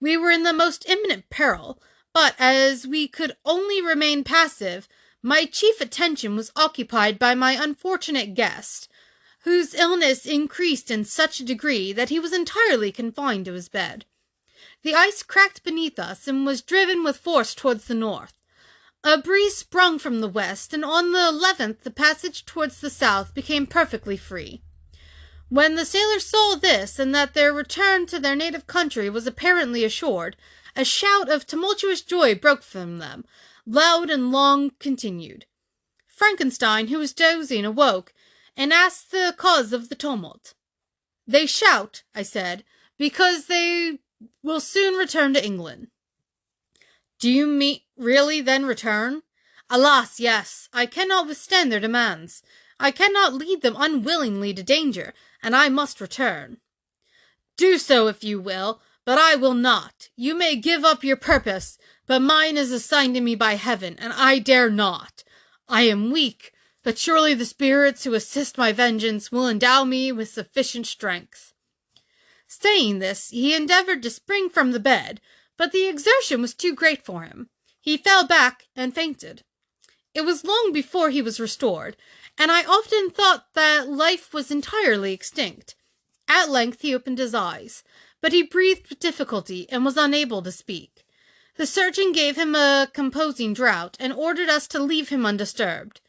We were in the most imminent peril, but as we could only remain passive, my chief attention was occupied by my unfortunate guest, whose illness increased in such a degree that he was entirely confined to his bed. The ice cracked beneath us and was driven with force towards the north. A breeze sprung from the west, and on the 11th the passage towards the south became perfectly free. When the sailors saw this, and that their return to their native country was apparently assured, a shout of tumultuous joy broke from them, loud and long continued. Frankenstein, who was dozing, awoke, and asked the cause of the tumult. "They shout," I said, "because they will soon return to England." "Do you mean really then return?" "Alas, yes. I cannot withstand their demands. I cannot lead them unwillingly to danger, and I must return." "Do so if you will, but I will not. You may give up your purpose, but mine is assigned to me by heaven, and I dare not. I am weak, but surely the spirits who assist my vengeance will endow me with sufficient strength." Saying this, he endeavored to spring from the bed, but the exertion was too great for him. He fell back and fainted. It was long before he was restored, and I often thought that life was entirely extinct. At length he opened his eyes, but he breathed with difficulty and was unable to speak. The surgeon gave him a composing draught and ordered us to leave him undisturbed.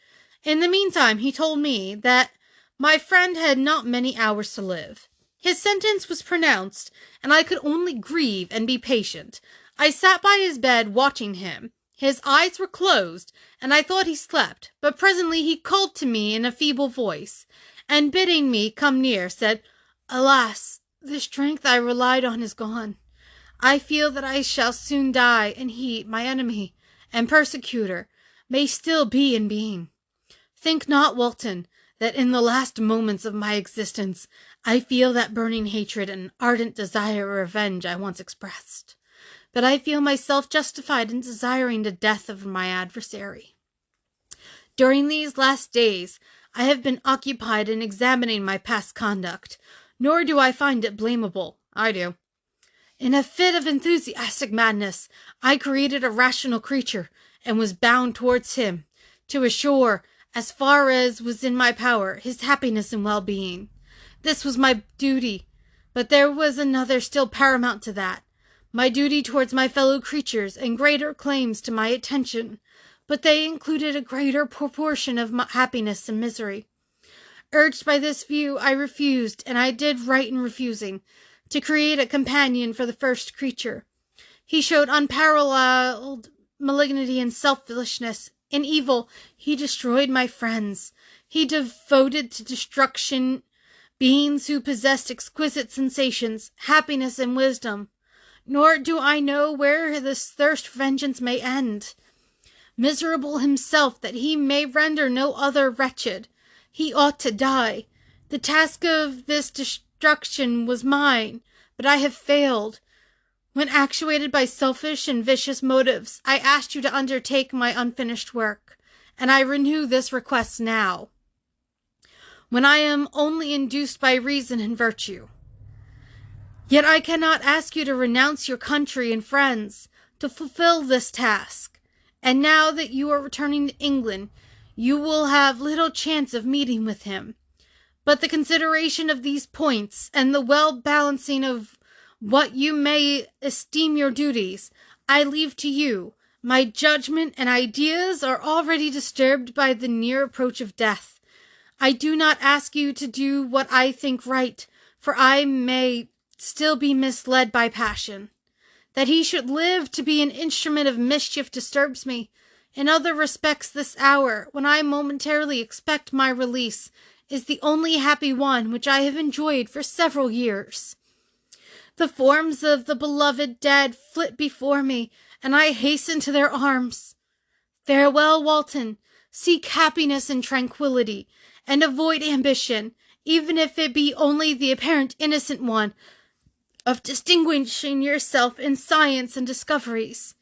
In the meantime he told me that my friend had not many hours to live. His sentence was pronounced, and I could only grieve and be patient. I sat by his bed watching him. His eyes were closed, and I thought he slept, but presently he called to me in a feeble voice, and bidding me come near, said, "Alas, the strength I relied on is gone. I feel that I shall soon die, and he, my enemy and persecutor, may still be in being. Think not, Walton, that in the last moments of my existence I feel that burning hatred and ardent desire of revenge I once expressed, but I feel myself justified in desiring the death of my adversary. During these last days I have been occupied in examining my past conduct, nor do I find it blamable. I do. In a fit of enthusiastic madness, I created a rational creature, and was bound towards him, to assure, as far as was in my power, his happiness and well-being. This was my duty, but there was another still paramount to that, my duty towards my fellow creatures, and greater claims to my attention, but they included a greater proportion of my happiness and misery. Urged by this view, I refused, and I did right in refusing, to create a companion for the first creature. He showed unparalleled malignity and selfishness. In evil, he destroyed my friends. He devoted to destruction beings who possessed exquisite sensations, happiness, and wisdom. nor do I know where this thirst for vengeance may end. Miserable himself, that he may render no other wretched. He ought to die. The task of this destruction was mine, but I have failed. When actuated by selfish and vicious motives, I asked you to undertake my unfinished work, and I renew this request now, when I am only induced by reason and virtue. Yet I cannot ask you to renounce your country and friends to fulfill this task, and now that you are returning to England, you will have little chance of meeting with him. But the consideration of these points, and the well-balancing of what you may esteem your duties, I leave to you. My judgment and ideas are already disturbed by the near approach of death. I do not ask you to do what I think right, for I may still be misled by passion. That he should live to be an instrument of mischief disturbs me. In other respects, this hour, when I momentarily expect my release, is the only happy one which I have enjoyed for several years. The forms of the beloved dead flit before me, and I hasten to their arms. Farewell, Walton. Seek happiness and tranquillity, and avoid ambition, even if it be only the apparent innocent one of distinguishing yourself in science and discoveries.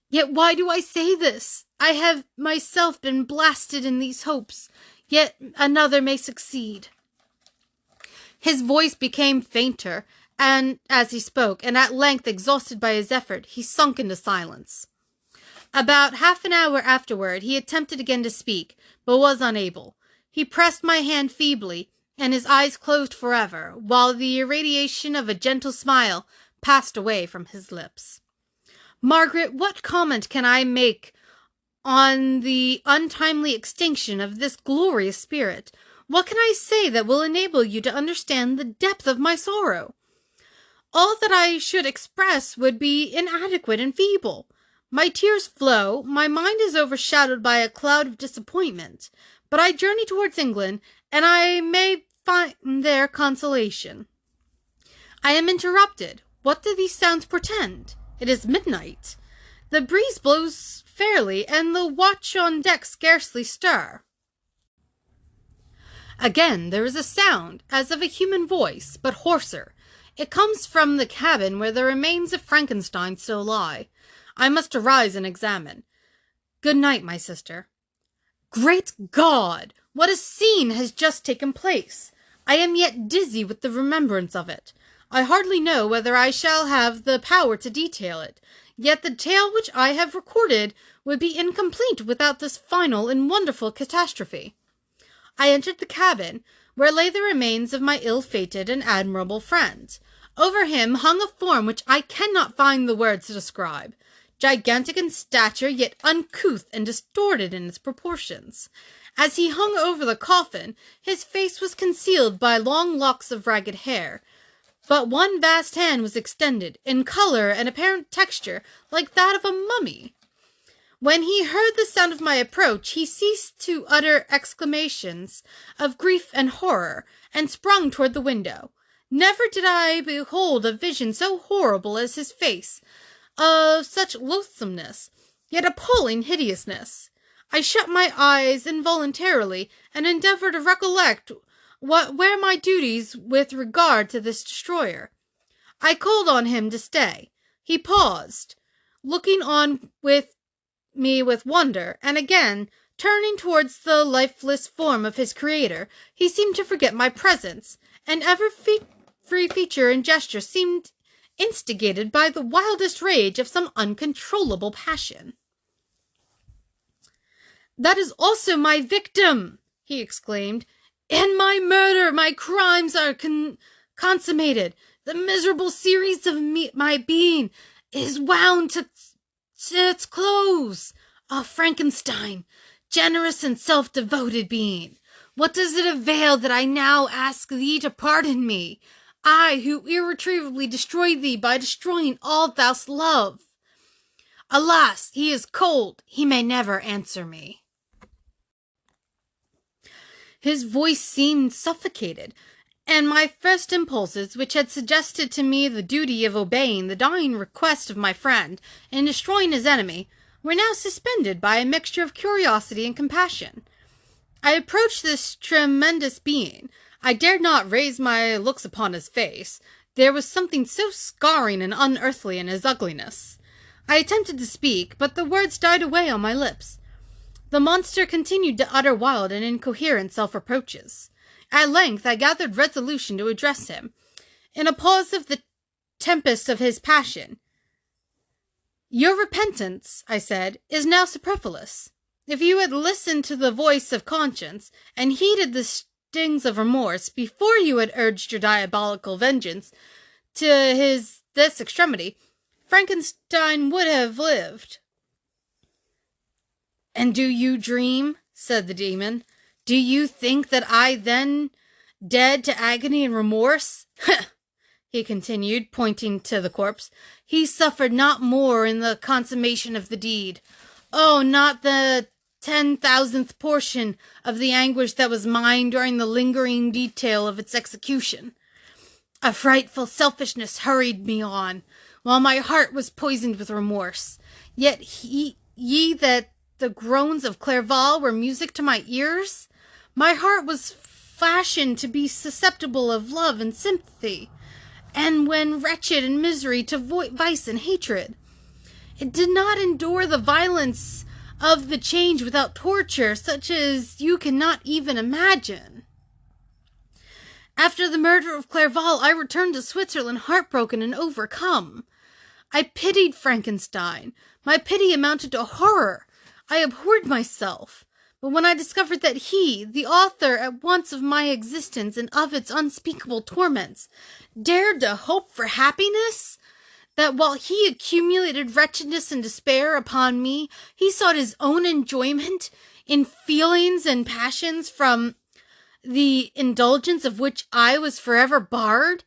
Yet why do I say this? I have myself been blasted in these hopes, yet another may succeed. His voice became fainter, and as he spoke, and at length, exhausted by his effort, he sunk into silence. About half an hour afterward, he attempted again to speak, but was unable. He pressed my hand feebly, and his eyes closed forever, while the irradiation of a gentle smile passed away from his lips. Margaret, what comment can I make on the untimely extinction of this glorious spirit? What can I say that will enable you to understand the depth of my sorrow? All that I should express would be inadequate and feeble. My tears flow, my mind is overshadowed by a cloud of disappointment, but I journey towards England, and I may find there consolation. I am interrupted. What do these sounds portend? It is midnight. The breeze blows fairly, and the watch on deck scarcely stir. Again there is a sound, as of a human voice, but hoarser. It comes from the cabin where the remains of Frankenstein still lie. I must arise and examine. Good night, my sister. Great God! What a scene has just taken place! I am yet dizzy with the remembrance of it. I hardly know whether I shall have the power to detail it, yet the tale which I have recorded would be incomplete without this final and wonderful catastrophe. I entered the cabin, where lay the remains of my ill-fated and admirable friend. Over him hung a form which I cannot find the words to describe. Gigantic in stature, yet uncouth and distorted in its proportions. As he hung over the coffin, his face was concealed by long locks of ragged hair, but one vast hand was extended, in color and apparent texture like that of a mummy. When he heard the sound of my approach, he ceased to utter exclamations of grief and horror, and sprung toward the window. Never did I behold a vision so horrible as his face, of such loathsomeness, yet appalling hideousness. I shut my eyes involuntarily, and endeavored to recollect what were my duties with regard to this destroyer. I called on him to stay. He paused, looking on with me with wonder, and again, turning towards the lifeless form of his creator, he seemed to forget my presence, and every feature and gesture seemed instigated by the wildest rage of some uncontrollable passion. "That is also my victim!" he exclaimed. "In my murder, my crimes are consummated. The miserable series of my being is wound to its close. Ah, Frankenstein, generous and self-devoted being, what does it avail that I now ask thee to pardon me? I, who irretrievably destroyed thee by destroying all thou love. Alas, he is cold, he may never answer me." His voice seemed suffocated, And my first impulses, which had suggested to me the duty of obeying the dying request of my friend and destroying his enemy, were now suspended by a mixture of curiosity and compassion. I approached this tremendous being. I dared not raise my looks upon his face. There was something so scarring and unearthly in his ugliness. I attempted to speak, but the words died away on my lips. The monster continued to utter wild and incoherent self-reproaches. At length I gathered resolution to address him, in a pause of the tempest of his passion. "Your repentance," I said, "is now superfluous. If you had listened to the voice of conscience, and heeded the stings of remorse, before you had urged your diabolical vengeance to this extremity, Frankenstein would have lived." "And do you dream?" said the demon. "Do you think that I then, dead to agony and remorse?" he continued, pointing to the corpse. "He suffered not more in the consummation of the deed. Oh, not the 10,000th portion of the anguish that was mine during the lingering detail of its execution. A frightful selfishness hurried me on, while my heart was poisoned with remorse. Yet ye that the groans of Clerval were music to my ears? My heart was fashioned to be susceptible of love and sympathy, and when wretched in misery to vice and hatred. It did not endure the violence of the change without torture, such as you cannot even imagine. After the murder of Clerval, I returned to Switzerland heartbroken and overcome. I pitied Frankenstein. My pity amounted to horror. I abhorred myself. But when I discovered that he, the author at once of my existence and of its unspeakable torments, dared to hope for happiness, that while he accumulated wretchedness and despair upon me, he sought his own enjoyment in feelings and passions from the indulgence of which I was forever barred,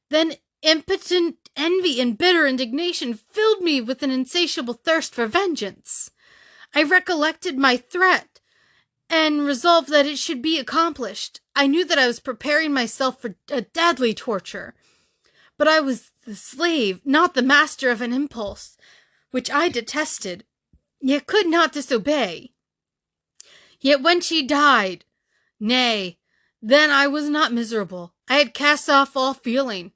then impotent envy and bitter indignation filled me with an insatiable thirst for vengeance. I recollected my threat, and resolved that it should be accomplished. I knew that I was preparing myself for a deadly torture, but I was the slave, not the master of an impulse, which I detested, yet could not disobey. Yet when she died, nay, then I was not miserable. I had cast off all feeling,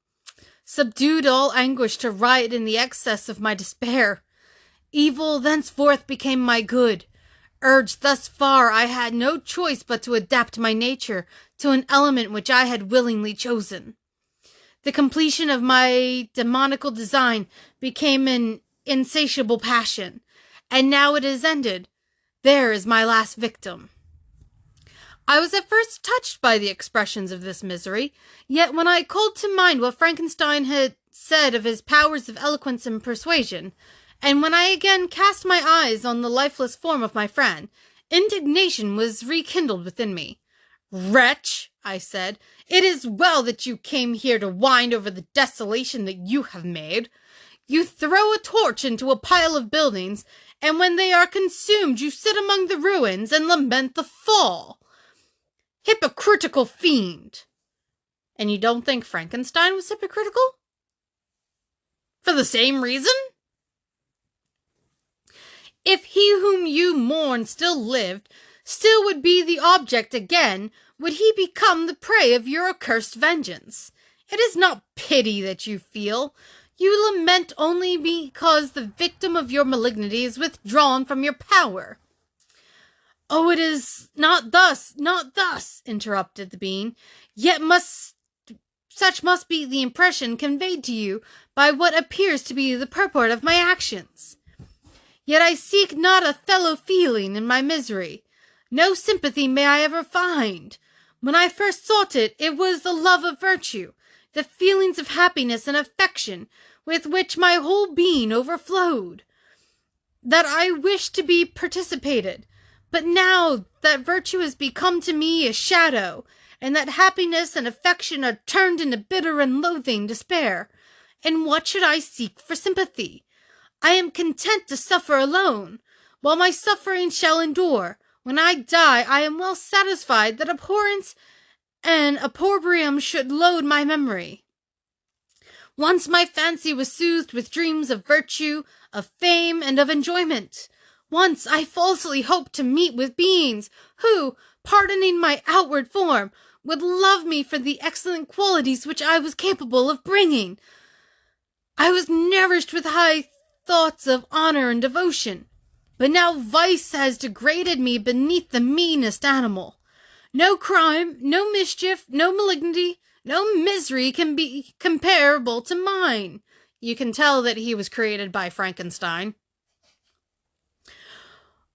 subdued all anguish to riot in the excess of my despair. Evil thenceforth became my good. Urged thus far, I had no choice but to adapt my nature to an element which I had willingly chosen. The completion of my demoniacal design became an insatiable passion, and now it is ended. There is my last victim. I was at first touched by the expressions of this misery, yet when I called to mind what Frankenstein had said of his powers of eloquence and persuasion, and when I again cast my eyes on the lifeless form of my friend, indignation was rekindled within me. "Wretch," I said, "it is well that you came here to whine over the desolation that you have made. You throw a torch into a pile of buildings, and when they are consumed you sit among the ruins and lament the fall. Hypocritical fiend!" "And you don't think Frankenstein was hypocritical?" "For the same reason? If he whom you mourn still lived, still would be the object again, would he become the prey of your accursed vengeance. It is not pity that you feel. You lament only because the victim of your malignity is withdrawn from your power." "Oh, it is not thus, interrupted the being. "Yet such must be the impression conveyed to you by what appears to be the purport of my actions. Yet I seek not a fellow-feeling in my misery. No sympathy may I ever find. When I first sought it, it was the love of virtue, the feelings of happiness and affection with which my whole being overflowed, that I wished to be participated. But now that virtue has become to me a shadow, and that happiness and affection are turned into bitter and loathing despair, and what should I seek for sympathy? I am content to suffer alone, while my suffering shall endure. When I die, I am well satisfied that abhorrence and opprobrium should load my memory. Once my fancy was soothed with dreams of virtue, of fame, and of enjoyment. Once I falsely hoped to meet with beings who, pardoning my outward form, would love me for the excellent qualities which I was capable of bringing. I was nourished with high thoughts of honor and devotion, but now vice has degraded me beneath the meanest animal. No crime, no mischief, no malignity, no misery can be comparable to mine. You can tell that he was created by Frankenstein.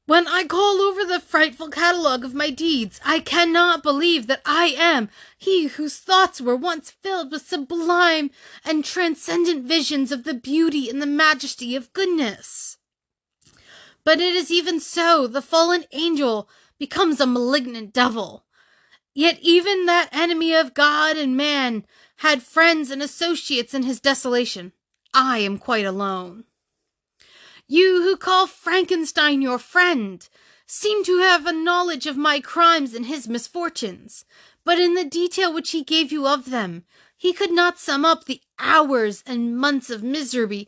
When I call over the frightful catalogue of my deeds, I cannot believe that I am he whose thoughts were once filled with sublime and transcendent visions of the beauty and the majesty of goodness. But it is even so, the fallen angel becomes a malignant devil. Yet even that enemy of God and man had friends and associates in his desolation. I am quite alone. You who call Frankenstein your friend seem to have a knowledge of my crimes and his misfortunes, but in the detail which he gave you of them, he could not sum up the hours and months of misery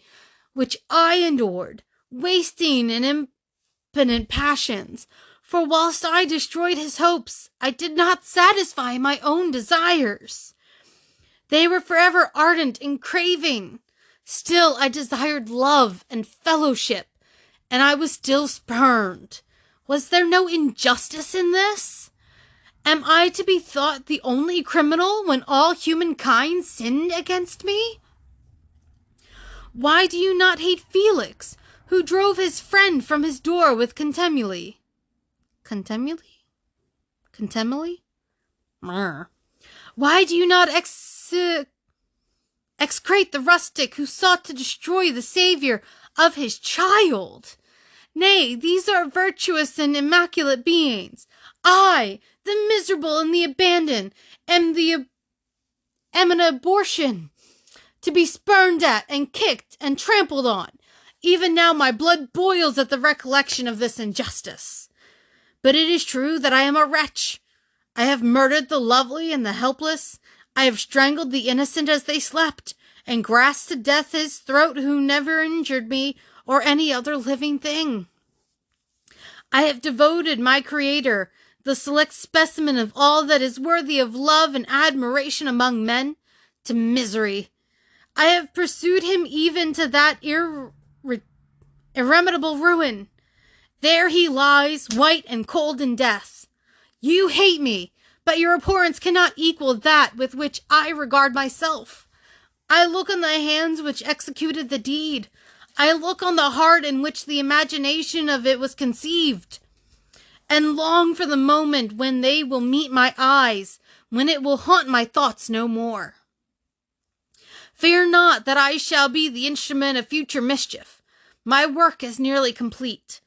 which I endured, wasting in impotent passions. For whilst I destroyed his hopes, I did not satisfy my own desires. They were forever ardent and craving. Still I desired love and fellowship, and I was still spurned. Was there no injustice in this? Am I to be thought the only criminal when all humankind sinned against me? Why do you not hate Felix, who drove his friend from his door with contumely? Contumely? Contumely? Why do you not execrate the rustic who sought to destroy the Saviour of his child? Nay, these are virtuous and immaculate beings. I, the miserable and the abandoned, am an abortion, to be spurned at and kicked and trampled on. Even now my blood boils at the recollection of this injustice. But it is true that I am a wretch. I have murdered the lovely and the helpless. I have strangled the innocent as they slept, and grasped to death his throat who never injured me or any other living thing. I have devoted my Creator, the select specimen of all that is worthy of love and admiration among men, to misery. I have pursued him even to that irremediable ruin. There he lies, white and cold in death. You hate me, but your abhorrence cannot equal that with which I regard myself. I look on the hands which executed the deed. I look on the heart in which the imagination of it was conceived, and long for the moment when they will meet my eyes, when it will haunt my thoughts no more. Fear not that I shall be the instrument of future mischief. My work is nearly complete.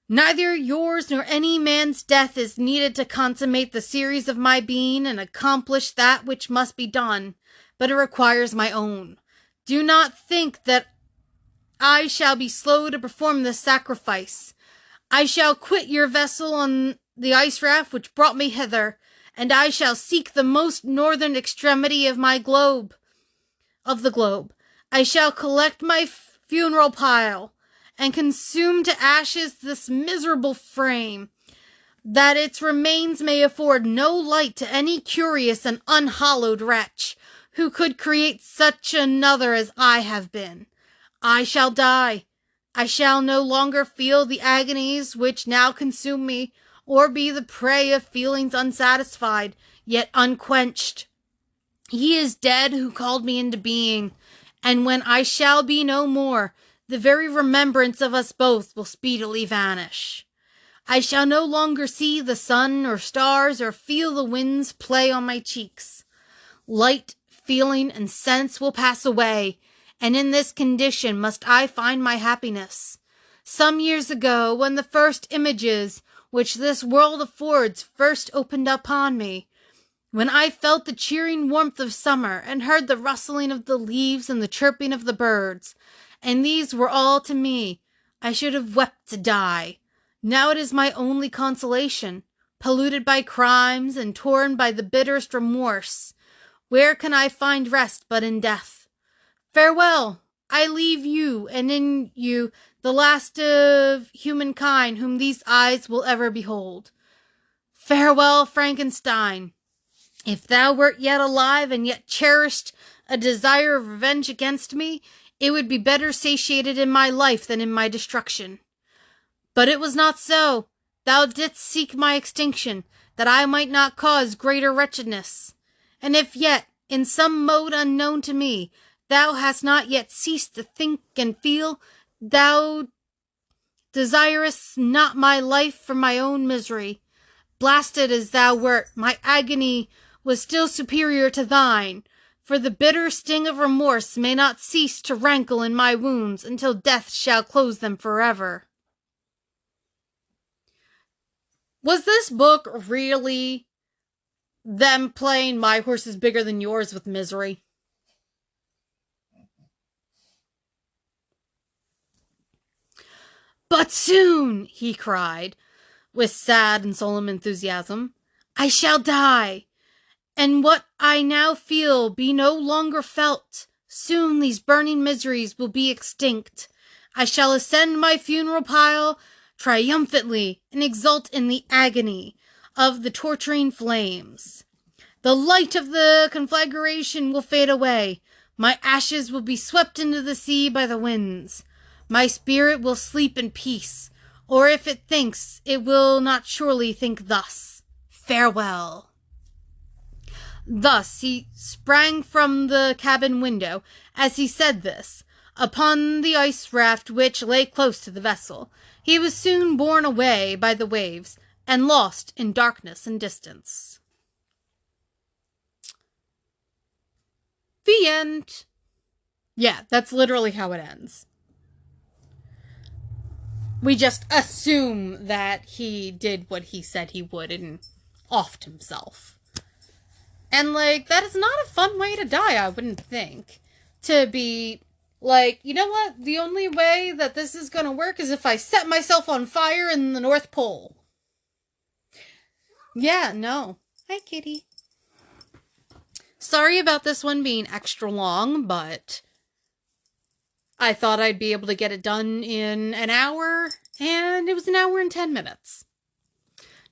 Neither yours nor any man's death is needed to consummate the series of my being and accomplish that which must be done, but it requires my own. Do not think that I shall be slow to perform this sacrifice. I shall quit your vessel on the ice raft which brought me hither, and I shall seek the most northern extremity of the globe. I shall collect my funeral pile, and consume to ashes this miserable frame, that its remains may afford no light to any curious and unhallowed wretch, who could create such another as I have been. I shall die. I shall no longer feel the agonies which now consume me, or be the prey of feelings unsatisfied, yet unquenched. He is dead who called me into being, and when I shall be no more, the very remembrance of us both will speedily vanish. I shall no longer see the sun or stars or feel the winds play on my cheeks. Light, feeling, and sense will pass away, and in this condition must I find my happiness. Some years ago, when the first images which this world affords first opened upon me, when I felt the cheering warmth of summer and heard the rustling of the leaves and the chirping of the birds, and these were all to me, I should have wept to die. Now it is my only consolation. polluted by crimes and torn by the bitterest remorse. Where can I find rest but in death? Farewell! I leave you, and in you the last of humankind whom these eyes will ever behold. Farewell, Frankenstein! If thou wert yet alive and yet cherished a desire of revenge against me, it would be better satiated in my life than in my destruction. But it was not so. Thou didst seek my extinction, that I might not cause greater wretchedness. And if yet, in some mode unknown to me, thou hast not yet ceased to think and feel, thou desirest not my life for my own misery. Blasted as thou wert, my agony was still superior to thine, for the bitter sting of remorse may not cease to rankle in my wounds until death shall close them forever. Was this book really them playing My Horse is Bigger Than Yours with misery? But soon, he cried, with sad and solemn enthusiasm, I shall die, and what I now feel be no longer felt. Soon these burning miseries will be extinct. I shall ascend my funeral pile triumphantly and exult in the agony of the torturing flames. The light of the conflagration will fade away. My ashes will be swept into the sea by the winds. My spirit will sleep in peace, or if it thinks, it will not surely think thus. Farewell. Thus he sprang from the cabin window, as he said this, upon the ice raft which lay close to the vessel. He was soon borne away by the waves, and lost in darkness and distance. The end. Yeah, that's literally how it ends. We just assume that he did what he said he would and offed himself. And, that is not a fun way to die, I wouldn't think. To be, you know what? The only way that this is gonna work is if I set myself on fire in the North Pole. Yeah, no. Hi, kitty. Sorry about this one being extra long, but I thought I'd be able to get it done in an hour, and it was an hour and 10 minutes.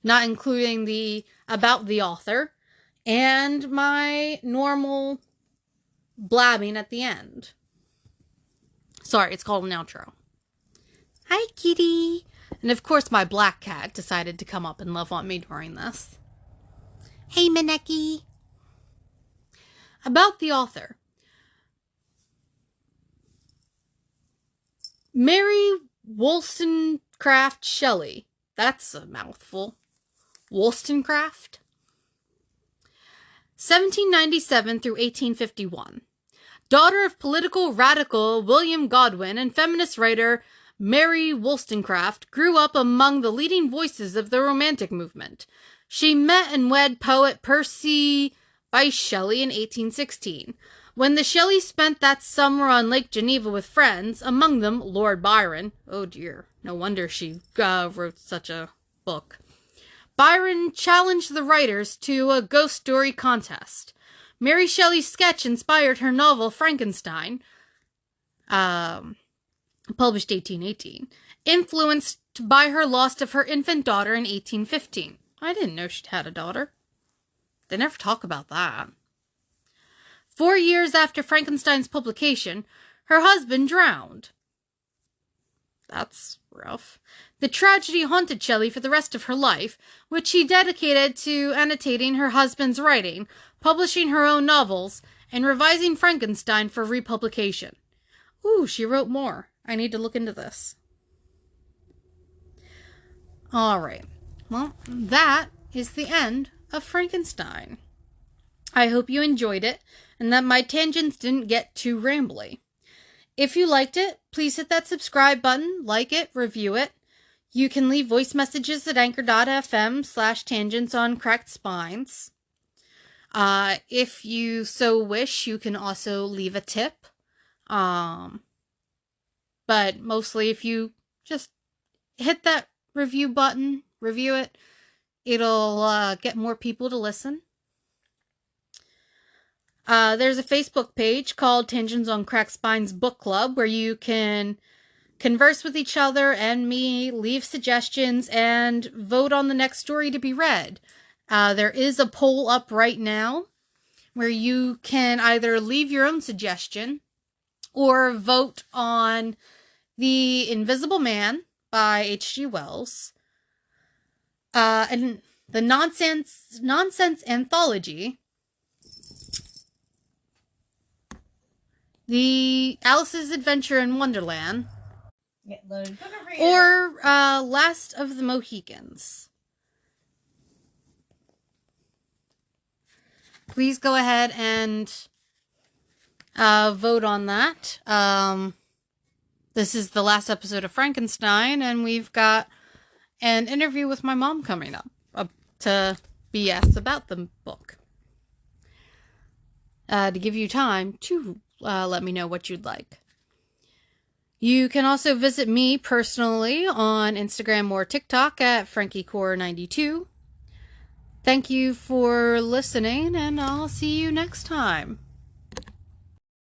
Not including the about the author and my normal blabbing at the end. Sorry, it's called an outro. Hi, kitty. And of course my black cat decided to come up and love on me during this. Hey, Maneki. About the author. Mary Wollstonecraft Shelley. That's a mouthful. Wollstonecraft? 1797 through 1851. Daughter of political radical William Godwin and feminist writer Mary Wollstonecraft, grew up among the leading voices of the Romantic movement. She met and wed poet Percy Bysshe Shelley in 1816. When the Shelleys spent that summer on Lake Geneva with friends, among them Lord Byron, oh dear, no wonder she wrote such a book, Byron challenged the writers to a ghost story contest. Mary Shelley's sketch inspired her novel Frankenstein, published 1818, influenced by her loss of her infant daughter in 1815. I didn't know she'd had a daughter. They never talk about that. 4 years after Frankenstein's publication, her husband drowned. That's rough. The tragedy haunted Shelley for the rest of her life, which she dedicated to annotating her husband's writing, publishing her own novels, and revising Frankenstein for republication. Ooh, she wrote more. I need to look into this. Alright. Well, that is the end of Frankenstein. I hope you enjoyed it, and that my tangents didn't get too rambly. If you liked it, please hit that subscribe button, like it, review it. You can leave voice messages at anchor.fm/tangents on cracked spines. If you so wish, you can also leave a tip. But mostly if you just hit that review button, review it, It'll get more people to listen. There's a Facebook page called Tangents on Cracked Spines Book Club where you can converse with each other and me, leave suggestions, and vote on the next story to be read. There is a poll up right now where you can either leave your own suggestion or vote on The Invisible Man by H.G. Wells, and the Nonsense Anthology, The Alice's Adventure in Wonderland, or Last of the Mohicans. Please go ahead and vote on that. This is the last episode of Frankenstein, and we've got an interview with my mom coming up to BS about the book. To give you time to let me know what you'd like. You can also visit me personally on Instagram or TikTok at FrankieCore92. Thank you for listening, and I'll see you next time.